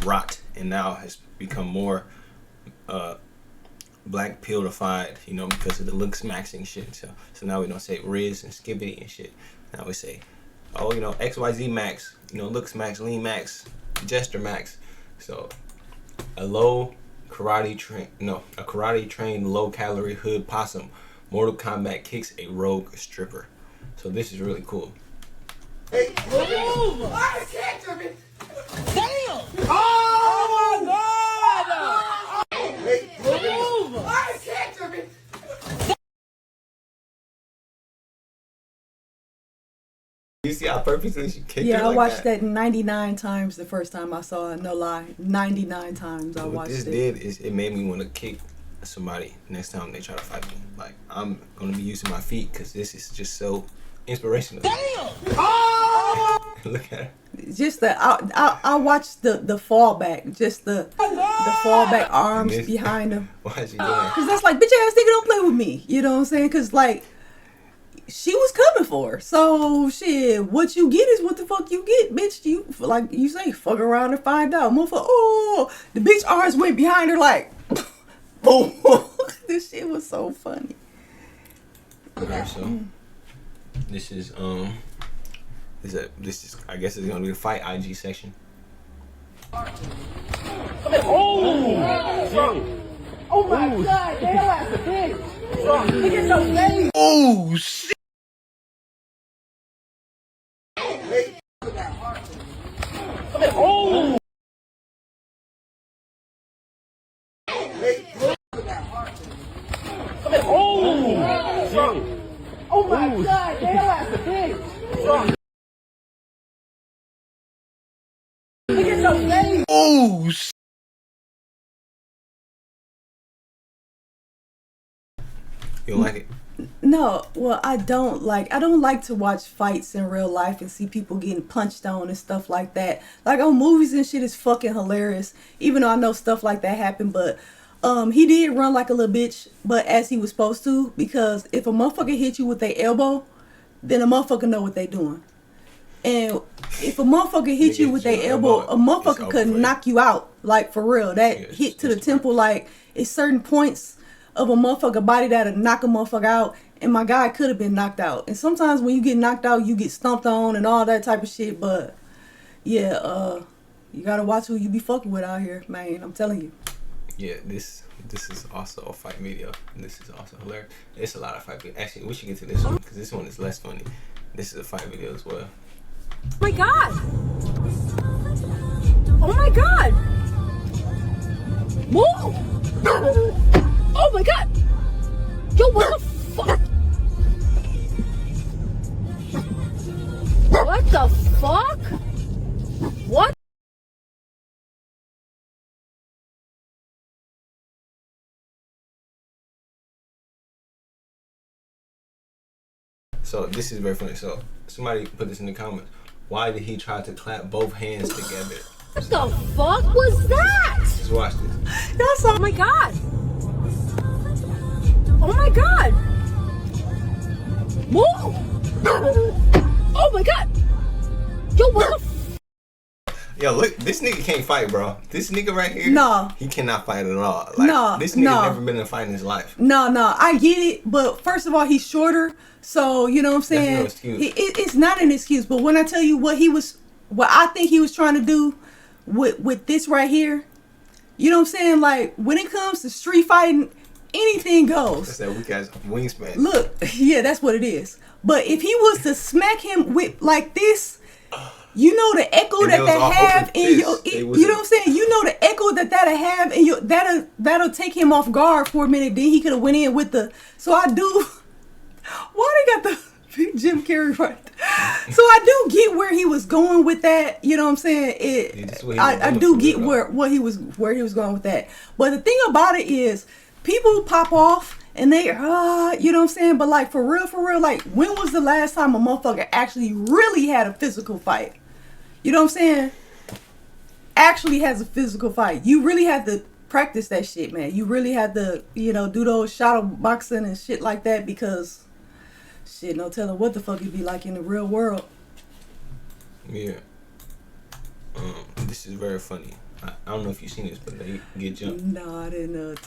rot, and now has become more black pill-ified, you know, because of the looks maxing shit. So now we don't say Riz and Skibbity and shit. Now we say, oh, you know, XYZ max, you know, looks max, lean max, gesture max. So a karate trained low calorie hood possum Mortal Kombat kicks a rogue stripper. So this is really cool. Hey, move! I can't do it. Damn! Oh my God! Hey, move! I can't do it. You see how purposely she kicked her Yeah, I like watched that 99 times the first time I saw it. No lie, 99 times I What watched this it. did is it made me want to kick somebody next time they try to fight me. Like, I'm gonna be using my feet because this is just so inspirational. Damn! Oh! Look at her. Just I watched the fallback, just the fallback arms This- behind him. Why is she doing? Cause that's like, bitch ass nigga, don't play with me. You know what I'm saying? Cause like, she was coming for her. So shit, what you get is what the fuck you get, bitch. You, like you say, fuck around and find out. Motherfucker, oh, the bitch arms went behind her like, boom. This shit was so funny. Okay, so this is I guess it's gonna be the fight IG section. Oh! Oh my God! They ass a bitch! Look at those legs! Oh shit! Oh! Oh! Oh my God! They ass a bitch! Look at those legs! Oh shit! You don't like it? No, well, I don't like to watch fights in real life and see people getting punched on and stuff like that. Like on movies and shit is fucking hilarious. Even though I know stuff like that happened, but he did run like a little bitch, but as he was supposed to, because if a motherfucker hit you with their elbow, then a motherfucker know what they doing. And if a motherfucker hit you with their elbow, a motherfucker could knock you out, like for real. That hit to the temple, like it's certain points of a motherfucker body that'll knock a motherfucker out, and my guy could have been knocked out. And sometimes when you get knocked out, you get stomped on and all that type of shit. But yeah, you gotta watch who you be fucking with out here, man. I'm telling you. Yeah, this is also a fight video. This is also hilarious. It's a lot of fight videos. Actually, we should get to this one because this one is less funny. This is a fight video as well. Oh my God! Oh my God! Whoa! Oh my God! Yo, what the fuck? What the fuck? What? So this is very funny. So somebody put this in the comments. Why did he try to clap both hands together? What the fuck was that? Just watch this. That's oh my god. Oh my god. Whoa. Oh my god. Yo, what the Yo, look, this nigga can't fight, bro. This nigga right here, he cannot fight at all. Like, this nigga never been in a fight in his life. No, I get it, but first of all, he's shorter, so you know what I'm saying. That's no excuse. It's not an excuse, but when I tell you what I think he was trying to do with this right here, you know what I'm saying. Like when it comes to street fighting, anything goes. That's that weak ass wingspan. Look, yeah, that's what it is. But if he was to smack him with like this. You know the echo that have in your, you know what I'm saying? You know the echo that have in your, that'll take him off guard for a minute. Then he could have went in with the, so I do, why they got the big Jim Carrey right there? So I do get where he was going with that. You know what I'm saying? I do get where he was going with that. But the thing about it is, people pop off. And they, you know what I'm saying? But like, for real, like, when was the last time a motherfucker actually really had a physical fight? You know what I'm saying? Actually has a physical fight. You really have to practice that shit, man. You really have to, you know, do those shadow boxing and shit like that because, shit, no telling what the fuck it'd be like in the real world. Yeah. This is very funny. I don't know if you've seen this, but they get jumped. No, I didn't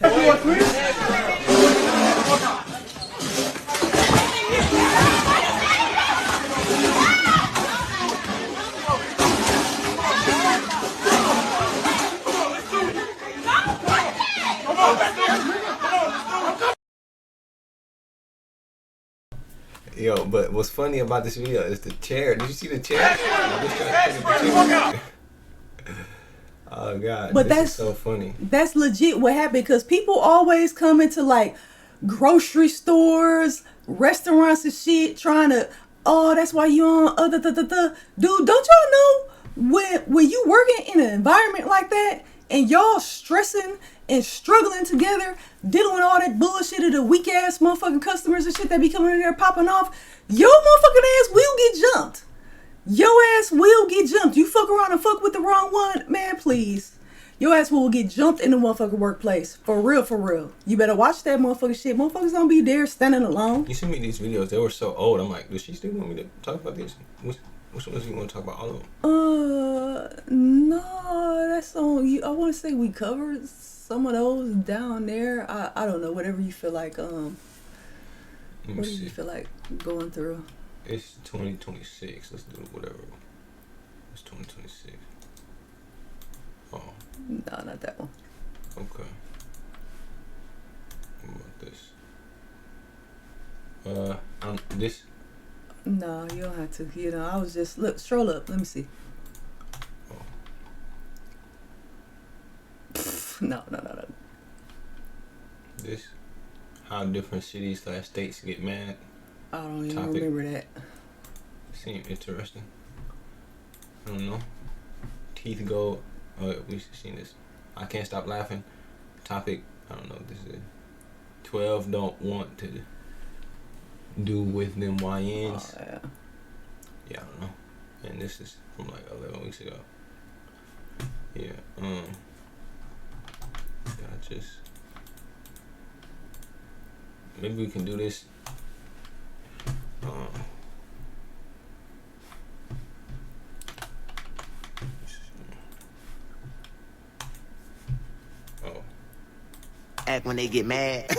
Yo, but what's funny about this video is the chair. Did you see the chair? Oh God, but this is so funny. That's legit what happened because people always come into like grocery stores, restaurants and shit trying to, oh, that's why you on Dude, don't y'all know when you working in an environment like that and y'all stressing and struggling together, dealing with all that bullshit of the weak ass motherfucking customers and shit that be coming in there popping off, your motherfucking ass will get jumped. Your ass will get jumped. You fuck around and fuck with the wrong one, man, please. Your ass will get jumped in the motherfucking workplace. For real. You better watch that motherfucking shit. Motherfuckers don't be there standing alone. You sent me these videos. They were so old. I'm like, does she still want me to talk about this? Which ones do you want to talk about? All of them? No, that's on you. I want to say we covered some of those down there. I don't know. Whatever you feel like. What do you feel like going through? It's 2026. Let's do whatever. It's 2026. Oh. No, not that one. Okay. What about this? This? No, you don't have to. You know, I was just, look, stroll up. Let me see. Oh. No. This? How different cities/states get mad. I don't even remember that. Seemed interesting. I don't know. Teeth go. We've seen this. I can't stop laughing. Topic. I don't know. This is 12 don't want to do with them YNs. Oh, yeah, I don't know. And this is from like 11 weeks ago. Yeah. Maybe we can do this. Act when they get mad.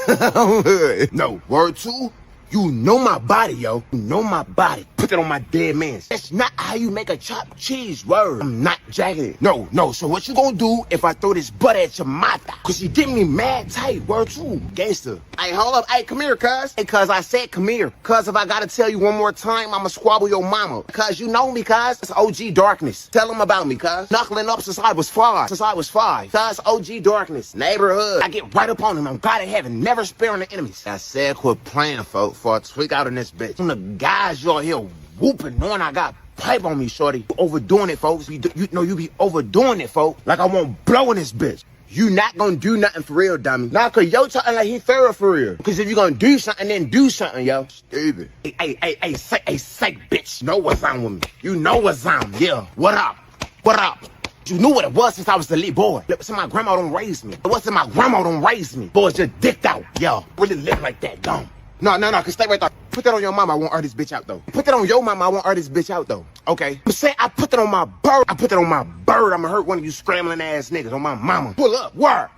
No, word two. You know my body, yo. You know my body. Put that on my dead man. That's not how you make a chopped cheese, word. I'm not jacking it. No. So what you gonna do if I throw this butt at your mata? Cause you get me mad tight, word two. Gangster. Hey, hold up. Hey, come here, cuz. Hey, cuz I said come here. Cuz if I gotta tell you one more time, I'ma squabble your mama. Cuz you know me, cuz. It's OG Darkness. Tell them about me, cuz. Knuckling up since I was five. Cuz OG Darkness. Neighborhood. I get right up on him. I'm God in heaven. Never sparing the enemies. I said quit playing, folks. Before I tweak out in this bitch. Some of the guys y'all here whooping knowing I got pipe on me, shorty. You overdoing it, folks. You know you be overdoing it, folks. Like I won't blow in this bitch. You not gonna do nothing for real, dummy. Nah, cause yo talking like he thorough for real. Cause if you gonna do something, then do something, yo. Stupid. Hey, psych, bitch. You know what's on with me. You know what's on. Yeah. What up? What up? You knew what it was since I was a little boy. Listen, my grandma don't raise me. It wasn't my grandma don't raise me. Boys just dicked out. Yo, really live like that, dumb. No, cause stay right there. Put that on your mama, I won't this bitch out, though. Put that on your mama, I won't this bitch out, though. Okay? I'm saying I put that on my bird. I put that on my bird. I'ma hurt one of you scrambling ass niggas on my mama. Pull up. Where?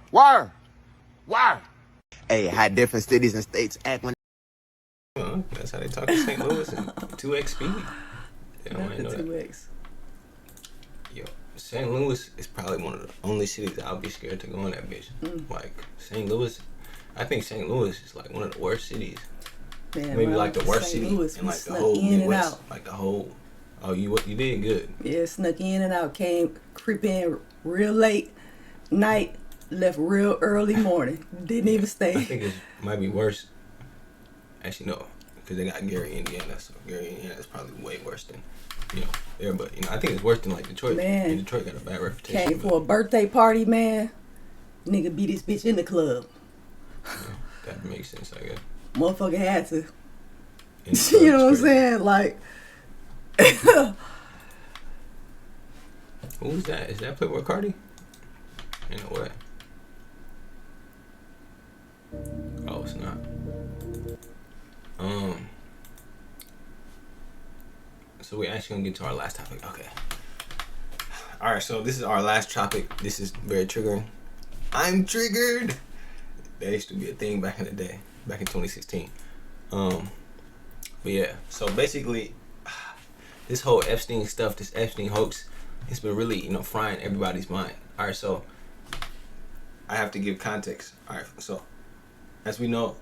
Hey, how different cities and states act when... That's how they talk in St. Louis and 2x speed. They don't really know that. 2x. Yo, St. Louis is probably one of the only cities that I'll be scared to go in that bitch. Like, St. Louis, I think St. Louis is like one of the worst cities. Man, maybe like the worst city Louis, in like the whole Midwest. Like the whole, you did good. Yeah, snuck in and out, creep in real late night, left real early morning. Didn't even stay. I think it might be worse. Actually, no, because they got Gary, Indiana. So Gary, Indiana is probably way worse than, there. But, I think it's worse than like Detroit. Man, and Detroit got a bad reputation. Came for a birthday party, man. Nigga beat this bitch in the club. Yeah, that makes sense, I guess. Motherfucker had to. You know what I'm saying? Like. Who's that? Is that Playboy Cardi? Ain't no way. Oh, it's not. So we're actually gonna get to our last topic. Okay. All right. So this is our last topic. This is very triggering. I'm triggered. That used to be a thing back in the day, back in 2016. But yeah. So basically, this whole Epstein stuff, this Epstein hoax, it's been really, frying everybody's mind. All right. So I have to give context. All right. So as we know,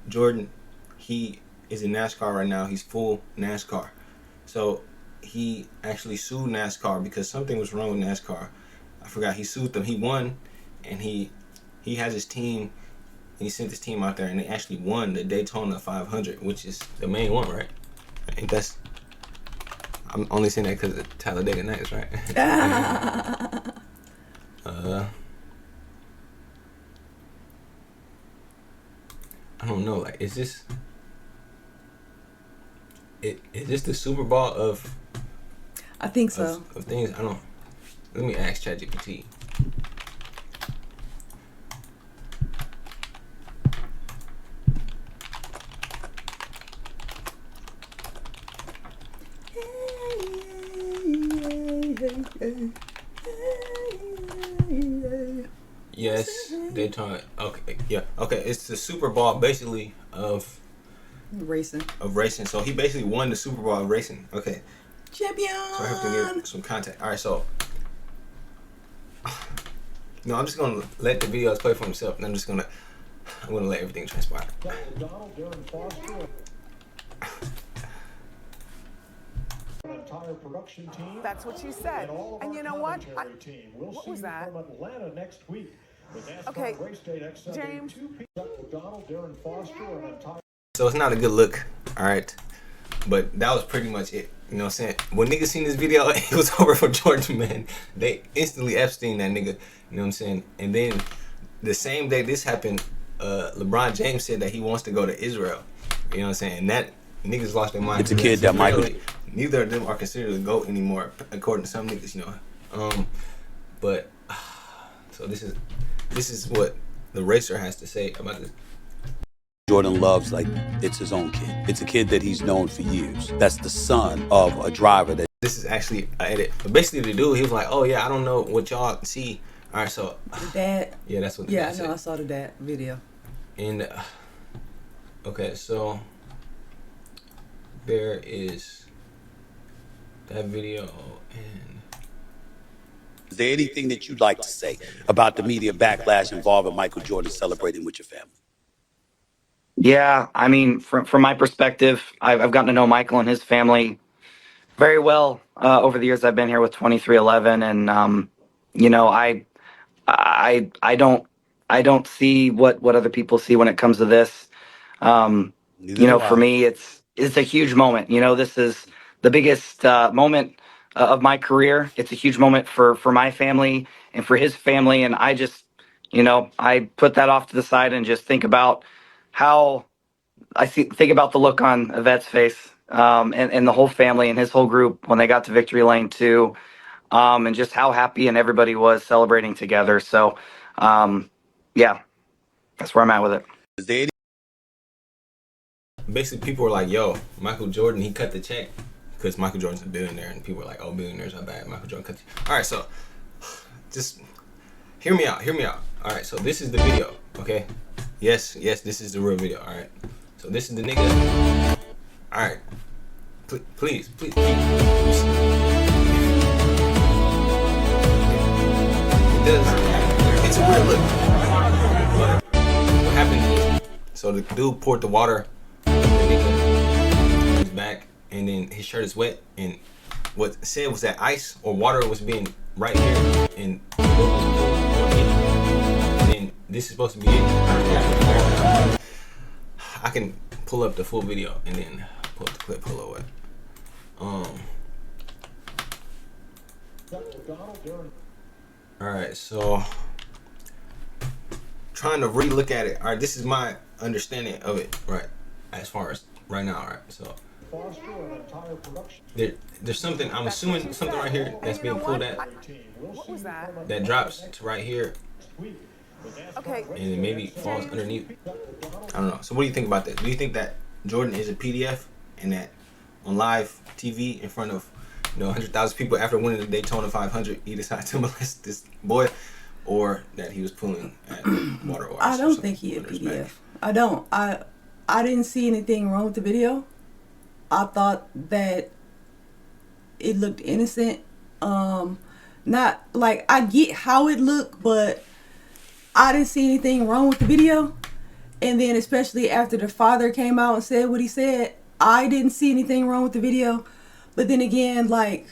Jordan, he is in NASCAR right now. He's full NASCAR. So he actually sued NASCAR because something was wrong with NASCAR. I forgot. He sued them. He won, and he has his team, and he sent his team out there, and they actually won the Daytona 500, which is the main one, right? I think that's... I'm only saying that because of Talladega Nights, right? I don't know. Like, is this the Super Bowl of? I think so. Of things, I don't. Let me ask ChatGPT. Yes, Daytona. Okay, yeah, okay. It's the Super Bowl, basically, of racing. So he basically won the Super Bowl of racing. Okay. Champion. So I have to give some context. All right, so I'm just gonna let the videos play for himself, and I'm gonna let everything transpire. Entire production team. That's what she said. And you know what? What was that? From Atlanta next week. Okay, James. So it's not a good look, all right? But that was pretty much it. You know what I'm saying? When niggas seen this video, it was over for Jordan, man. They instantly Epstein that nigga. You know what I'm saying? And then the same day this happened, LeBron James said that he wants to go to Israel. You know what I'm saying? And that niggas lost their mind. It's a kid that Michael. Neither of them are considered the GOAT anymore, according to some niggas, But so this is what the racer has to say about this. Jordan loves like it's his own kid. It's a kid that he's known for years. That's the son of a driver that. This is actually an edit. But basically the dude, he was like, oh yeah, I don't know what y'all see. All right, so. The dad. Yeah, that's what the dad said. I saw the dad video. And, okay, so there is that video and. Is there anything that you'd like to say about the media backlash involving Michael Jordan celebrating with your family? Yeah, I mean, from my perspective, I've gotten to know Michael and his family very well over the years I've been here with 2311, and I don't see what other people see when it comes to this. For me, it's a huge moment. This is the biggest moment of my career. It's a huge moment for my family and for his family. And I just, I put that off to the side and just think about how think about the look on Yvette's face, and the whole family and his whole group when they got to Victory Lane too, and just how happy and everybody was celebrating together. So, yeah, that's where I'm at with it. Basically, people were like, "Yo, Michael Jordan, he cut the check because Michael Jordan's a billionaire," and people were like, "Oh, billionaires are bad. Michael Jordan cut the check." All right, so just hear me out. Hear me out. All right, so this is the video. Okay, yes, this is the real video. All right, so this is the nigga. All right, please. It does. It's a weird look. But what happened? So the dude poured the water on his back, and then his shirt is wet. And what said was that ice or water was being right here, and then this is supposed to be it. I can pull up the full video and then pull up the clip below it. Alright, so trying to re-look at it. Alright, this is my understanding of it, right? As far as right now, alright. So there's something, I'm assuming something right here that's being pulled at. What was that? That drops to right here. Okay. And it maybe falls underneath. I don't know. So what do you think about that? Do you think that Jordan is a PDF and that on live TV in front of 100,000 people after winning the Daytona 500 he decided to molest this boy, or that he was pulling at water or I don't think he a PDF. I don't. I didn't see anything wrong with the video. I thought that it looked innocent. Not like, I get how it looked, but I didn't see anything wrong with the video. And then especially after the father came out and said what he said, I didn't see anything wrong with the video. But then again, like,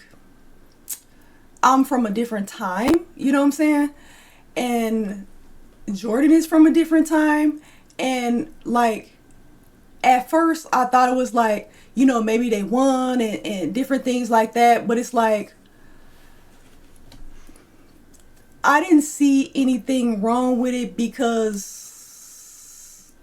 I'm from a different time, you know what I'm saying? And Jordan is from a different time. And like, at first I thought it was like, maybe they won and different things like that. But it's like, I didn't see anything wrong with it because...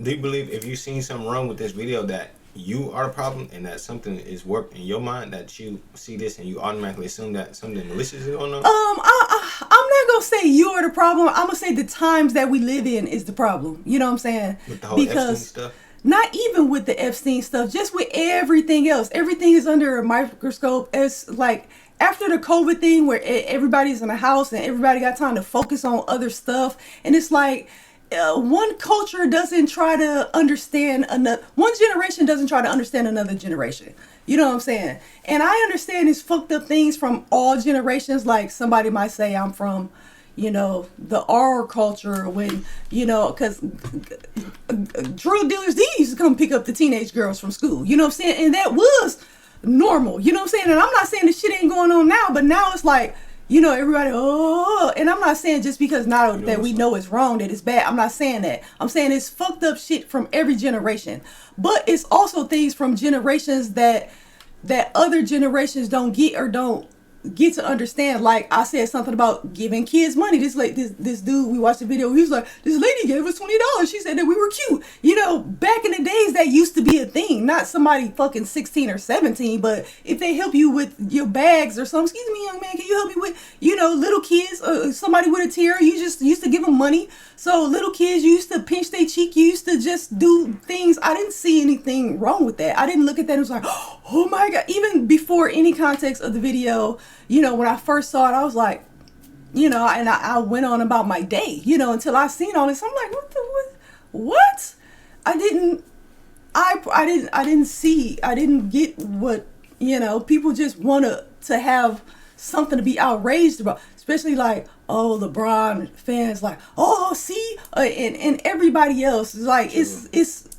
Do you believe if you've seen something wrong with this video that you are the problem and that something is worked in your mind, that you see this and you automatically assume that something malicious is going on? I'm not gonna say you are the problem. I'm gonna say the times that we live in is the problem. You know what I'm saying? With the whole Epstein stuff? Not even with the Epstein stuff, just with everything else. Everything is under a microscope. It's like after the COVID thing where everybody's in the house and everybody got time to focus on other stuff, and it's like one culture doesn't try to understand another, one generation doesn't try to understand another generation. You know what I'm saying? And I understand it's fucked up things from all generations. Like somebody might say I'm from, the R culture when, because drug dealers, these used to come pick up the teenage girls from school. You know what I'm saying? And that was normal. You know what I'm saying? And I'm not saying this shit ain't going on now, but now it's like, everybody, and I'm not saying just because now that we know it's wrong, that it's bad. I'm not saying that. I'm saying it's fucked up shit from every generation. But it's also things from generations that other generations don't get or don't get to understand. Like I said something about giving kids money. This dude, we watched the video, he was like, this lady gave us $20. She said that we were cute. Back in the days that used to be a thing. Not somebody fucking 16 or 17, but if they help you with your bags or something, excuse me, young man, can you help me with, little kids, somebody with a tear, you just used to give them money. So little kids, you used to pinch their cheek, you used to just do things. I didn't see anything wrong with that. I didn't look at that and was like, oh my God. Even before any context of the video, when I first saw it, I was like, and I went on about my day, until I seen all this. I'm like, what? I didn't get what, people just want to have something to be outraged about, especially like, oh, LeBron fans, like, oh, see, and everybody else is like, it's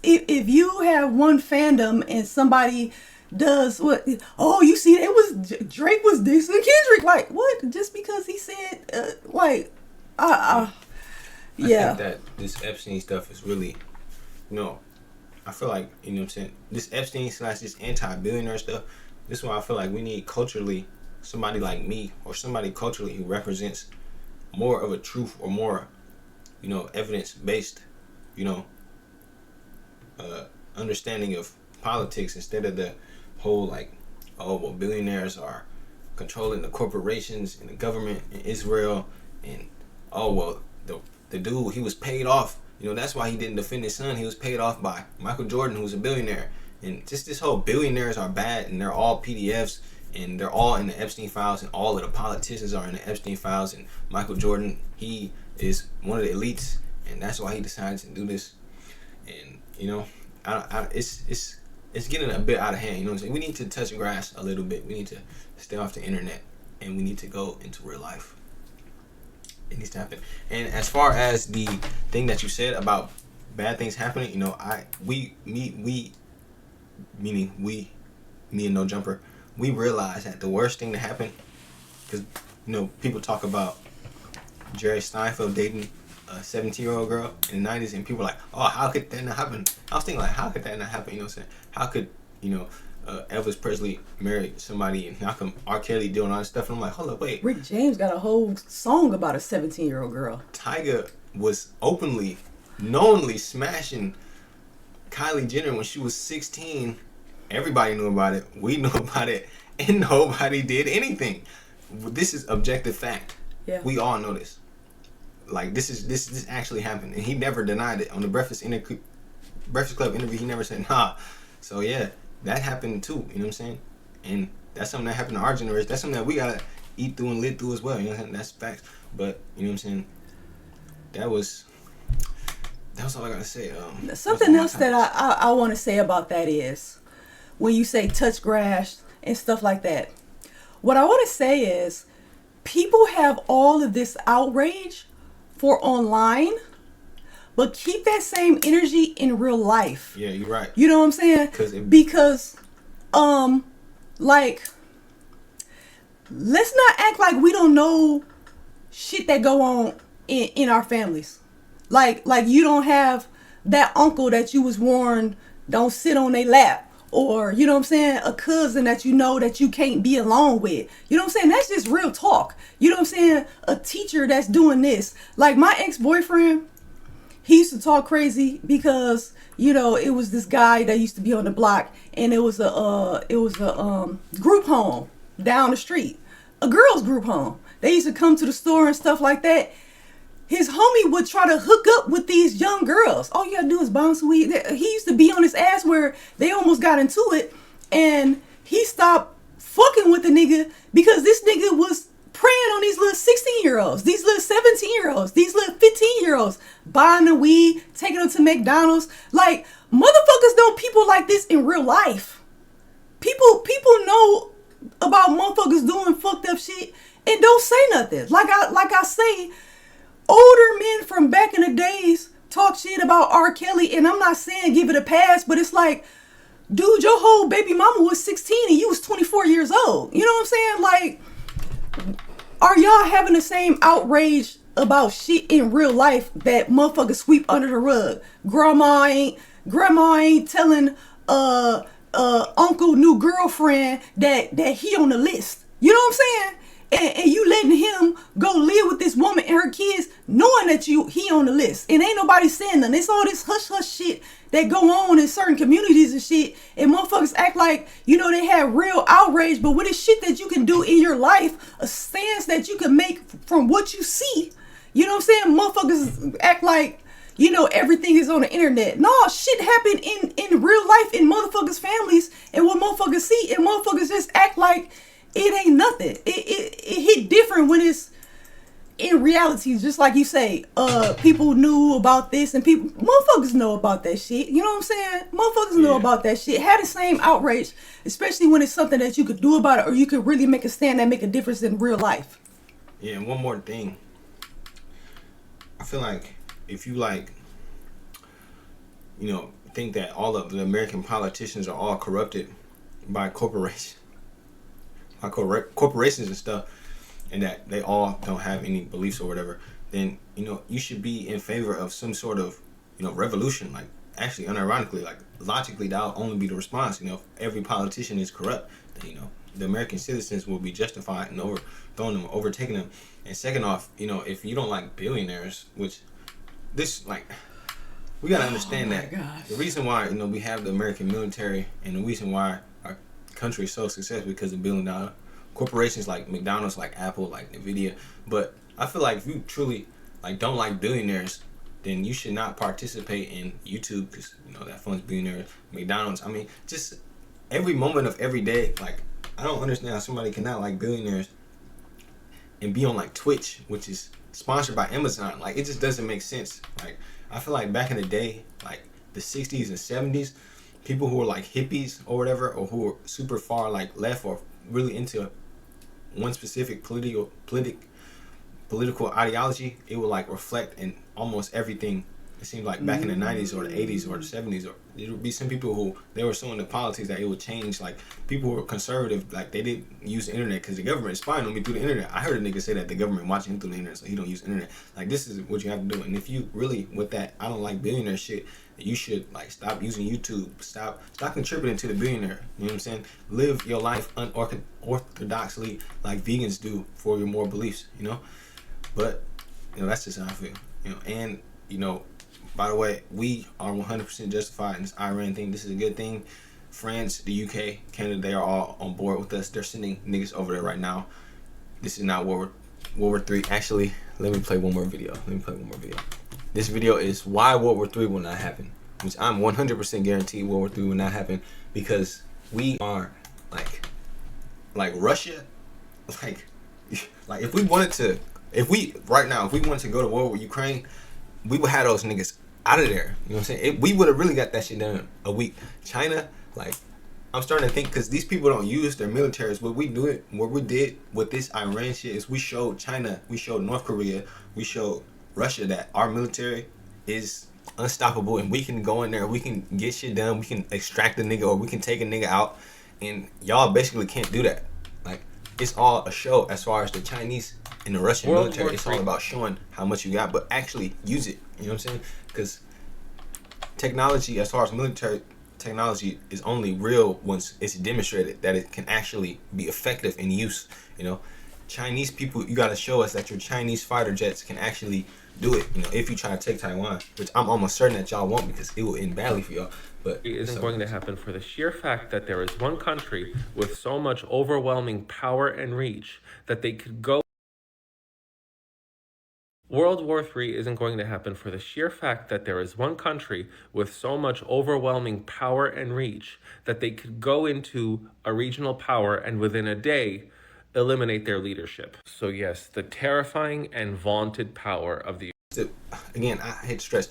if you have one fandom and somebody does what, oh, you see, it was Drake was dissing Kendrick, like, what? Just because he said I yeah. think that this Epstein stuff is really, I feel like, this Epstein / this anti-billionaire stuff, this is why I feel like we need culturally somebody like me or somebody culturally who represents more of a truth or more, evidence-based, understanding of politics instead of the whole like, oh, well, billionaires are controlling the corporations and the government in Israel, and oh, well, the dude, he was paid off. That's why he didn't defend his son. He was paid off by Michael Jordan, who's a billionaire. And just this whole billionaires are bad, and they're all PDFs, and they're all in the Epstein files, and all of the politicians are in the Epstein files, and Michael Jordan, he is one of the elites, and that's why he decided to do this. And it's getting a bit out of hand. You know what I'm saying? We need to touch grass a little bit. We need to stay off the internet, and we need to go into real life. It needs to happen. And as far as the thing that you said about bad things happening, me and No Jumper, we realize that the worst thing to happen, because people talk about Jerry Seinfeld dating a 17-year-old girl in the 90s, and people are like, oh, how could that not happen? I was thinking, like, how could that not happen? You know what I'm saying? How could Elvis Presley marry somebody, and how come R. Kelly doing all this stuff? And I'm like, hold up, wait. Rick James got a whole song about a 17-year-old girl. Tyga was openly, knowingly smashing Kylie Jenner when she was 16. Everybody knew about it. We knew about it, and nobody did anything. This is objective fact. Yeah. We all know this. Like, this actually happened, and he never denied it on the Breakfast Club interview. He never said nah. So yeah, that happened too. You know what I'm saying? And that's something that happened to our generation. That's something that we gotta eat through and live through as well. You know what I'm saying? That's facts. But you know what I'm saying? That was all I gotta say. Something else that I want to say about that is when you say touch grass and stuff like that. What I want to say is people have all of this outrage for online, but keep that same energy in real life. Yeah, you're right. You know what I'm saying? Because let's not act like we don't know shit that go on in our families. Like you don't have that uncle that you was warned don't sit on their lap. Or, you know what I'm saying, a cousin that you know that you can't be alone with. You know what I'm saying? That's just real talk. You know what I'm saying? A teacher that's doing this. Like my ex-boyfriend, he used to talk crazy because, it was this guy that used to be on the block, and it was a group home down the street. A girls' group home. They used to come to the store and stuff like that. His homie would try to hook up with these young girls. All you gotta do is buy some weed. He used to be on his ass where they almost got into it, and he stopped fucking with the nigga because this nigga was preying on these little 16-year-olds, these little 17-year-olds, these little 15-year-olds, buying the weed, taking them to McDonald's. Like, motherfuckers know people like this in real life. People know about motherfuckers doing fucked up shit and don't say nothing. Like I say, older men from back in the days talk shit about R. Kelly, and I'm not saying give it a pass, but it's like, dude, your whole baby mama was 16 and you was 24 years old. You know what I'm saying? Like, are y'all having the same outrage about shit in real life that motherfuckers sweep under the rug? Grandma ain't telling uncle new girlfriend that he on the list. You know what I'm saying? And you letting him go live with this woman and her kids, knowing that he on the list. And ain't nobody saying nothing. It's all this hush shit that go on in certain communities and shit. And motherfuckers act like, they have real outrage. But with the shit that you can do in your life, a stance that you can make from what you see, you know what I'm saying? Motherfuckers act like, everything is on the internet. No, shit happen in real life in motherfuckers' families and what motherfuckers see. And motherfuckers just act like it ain't nothing. It hit different when it's in reality. Just like you say, people knew about this, and motherfuckers know about that shit. You know what I'm saying? Motherfuckers know about that shit. Had the same outrage, especially when it's something that you could do about it, or you could really make a stand that make a difference in real life. Yeah, and one more thing. I feel like if you think that all of the American politicians are all corrupted by corporations and stuff, and that they all don't have any beliefs or whatever, then you should be in favor of some sort of revolution. Like, actually, unironically, like logically, that'll only be the response. If every politician is corrupt, then the American citizens will be justified in overthrowing them, overtaking them. And second off, you know, if you don't like billionaires, which this like we gotta understand that the reason why, you know, we have the American military and the reason why our country is so successful because of billion-dollar corporations like McDonald's, like Apple, like Nvidia. But I feel like if you truly like don't like billionaires, then you should not participate in YouTube because, you know, that funds billionaires. McDonald's, I mean, just every moment of every day. Like, I don't understand how somebody cannot like billionaires and be on like Twitch, which is sponsored by Amazon. Like, it just doesn't make sense. Like, I feel like back in the day, like the 60s and 70s, people who were like hippies or whatever, or who were super far like left or really into one specific political ideology, it would like reflect in almost everything. It seemed like back in the 90s or the 80s or the 70s, or there would be some people who they were so into politics that it would change. Like, people who were conservative, like they didn't use the internet because the government is spying on me through the internet. I heard a nigga say that the government watching him through the internet, so he don't use the internet. Like, this is what you have to do. And if you really with that, I don't like billionaire shit, you should like stop using YouTube, stop contributing to the billionaire. You know what I'm saying? Live your life unorthodoxly, like vegans do, for your moral beliefs. You know, but you know, that's just how I feel. You know, and you know, by the way, we are 100% justified in this Iran thing. This is a good thing. France, the UK, Canada, they are all on board with us. They're sending niggas over there right now. This is not World War III. Actually, let me play one more video. This video is why World War III will not happen, which I'm 100% guaranteed World War III will not happen, because we are like Russia. Like if we wanted to, if we wanted to go to war with Ukraine, we would have those niggas out of there. You know what I'm saying? We would have really got that shit done in a week. China, like, I'm starting to think, because these people don't use their militaries. What we did with this Iran shit is we showed China, we showed North Korea, we showed Russia that our military is unstoppable, and we can go in there, we can get shit done, we can extract a nigga, or we can take a nigga out, and y'all basically can't do that. Like, it's all a show as far as the Chinese and the Russian military. It's all about showing how much you got, but actually use it. You know what I'm saying? Because technology, as far as military technology, is only real once it's demonstrated that it can actually be effective in use. You know, Chinese people, you got to show us that your Chinese fighter jets can actually do it. You know, if you try to take Taiwan, which I'm almost certain that y'all won't, because it will end badly for y'all. But it isn't going to happen for the sheer fact that there is one country with so much overwhelming power and reach that they could go. World War III isn't going to happen for the sheer fact that there is one country with so much overwhelming power and reach that they could go into a regional power and within a day eliminate their leadership. So yes, the terrifying and vaunted power of the... Again, I hate to stress,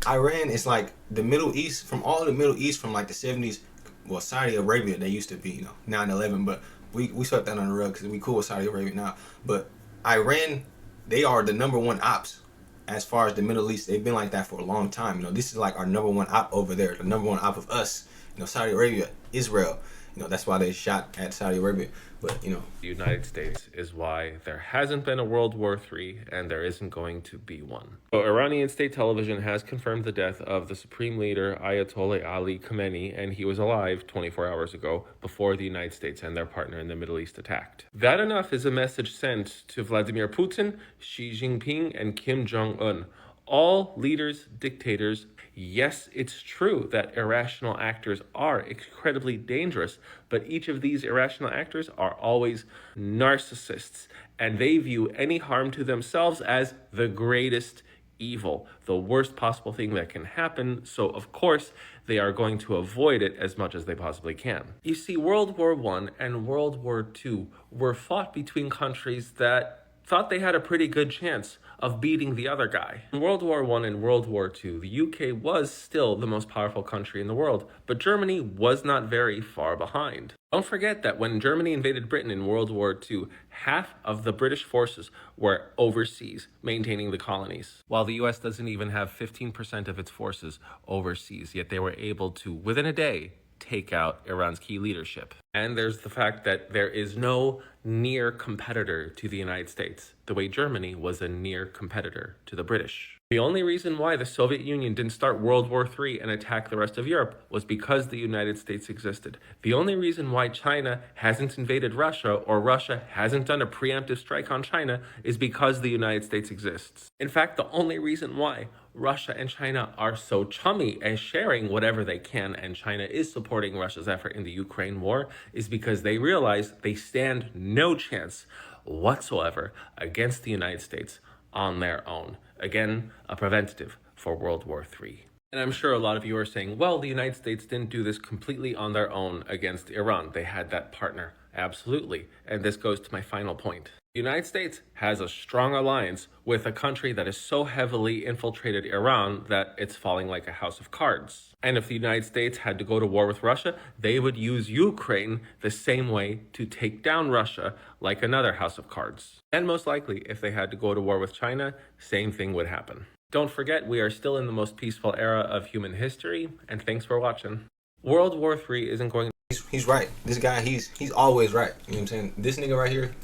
Iran is like the Middle East, from all the Middle East from like the 70s. Well, Saudi Arabia, they used to be, you know, 9/11, but we swept that on the rug because we cool with Saudi Arabia now. But Iran, they are the number one ops as far as the Middle East. They've been like that for a long time. You know, this is like our number one op over there, the number one op of us. You know, Saudi Arabia, Israel. You know, that's why they shot at Saudi Arabia. But, you know, the United States is why there hasn't been a World War III and there isn't going to be one. So Iranian state television has confirmed the death of the supreme leader Ayatollah Ali Khamenei, and he was alive 24 hours ago before the United States and their partner in the Middle East attacked. That enough is a message sent to Vladimir Putin, Xi Jinping, and Kim Jong-un. All leaders, dictators. Yes, it's true that irrational actors are incredibly dangerous, but each of these irrational actors are always narcissists, and they view any harm to themselves as the greatest evil, the worst possible thing that can happen, so of course they are going to avoid it as much as they possibly can. You see, World War I and World War II were fought between countries that thought they had a pretty good chance of beating the other guy. In World War I and World War II, the UK was still the most powerful country in the world, but Germany was not very far behind. Don't forget that when Germany invaded Britain in World War II, half of the British forces were overseas, maintaining the colonies, while the US doesn't even have 15% of its forces overseas, yet they were able to, within a day, take out Iran's key leadership. And there's the fact that there is no near competitor to the United States, the way Germany was a near competitor to the British. The only reason why the Soviet Union didn't start World War III and attack the rest of Europe was because the United States existed. The only reason why China hasn't invaded Russia or Russia hasn't done a preemptive strike on China is because the United States exists. In fact, the only reason why Russia and China are so chummy and sharing whatever they can, and China is supporting Russia's effort in the Ukraine war, is because they realize they stand no chance whatsoever against the United States on their own. Again, a preventative for World War III. And I'm sure a lot of you are saying, well, the United States didn't do this completely on their own against Iran. They had that partner. Absolutely. And this goes to my final point. The United States has a strong alliance with a country that has so heavily infiltrated Iran that it's falling like a house of cards. And if the United States had to go to war with Russia, they would use Ukraine the same way to take down Russia like another house of cards. And most likely, if they had to go to war with China, same thing would happen. Don't forget, we are still in the most peaceful era of human history, and thanks for watching. World War III isn't going to... He's right. This guy, he's always right. You know what I'm saying? This nigga right here,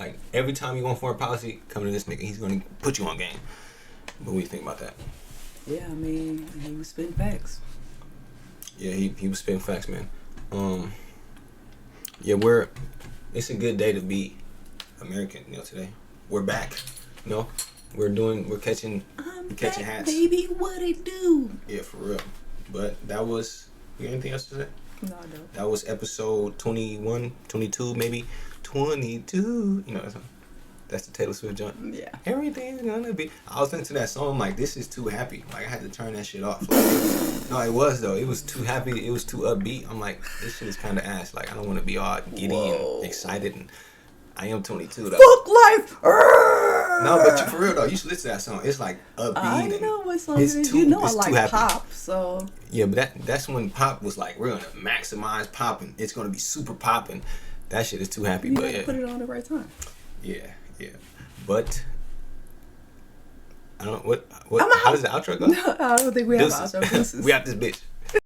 like, every time you want foreign policy, come to this nigga. He's going to put you on game. What do you think about that? Yeah, I mean, he was spitting facts. Yeah, he was spitting facts, man. Yeah, it's a good day to be American, you know, today. We're back, you know. We're catching hats. Baby, what it do? Yeah, for real. But that was, you got anything else to say? No, I don't. That was episode 21, 22, maybe 22. You know, that's the Taylor Swift joint. Yeah. Everything's gonna be. I was listening to that song, like, this is too happy. Like, I had to turn that shit off. Like, no, it was though. It was too happy. It was too upbeat. I'm like, this shit is kind of ass. Like, I don't want to be all giddy and excited. And I am 22 though. Fuck life. No, but for real though, you should listen to that song. It's like upbeat. I know what song it is. You know I like pop, so. Yeah, but that's when pop was like, we're gonna maximize popping. It's gonna be super popping. That shit is too happy. You but gotta yeah, put it on the right time. Yeah. But I don't know what. How does the outro go? I don't think we have an outro. We out this bitch.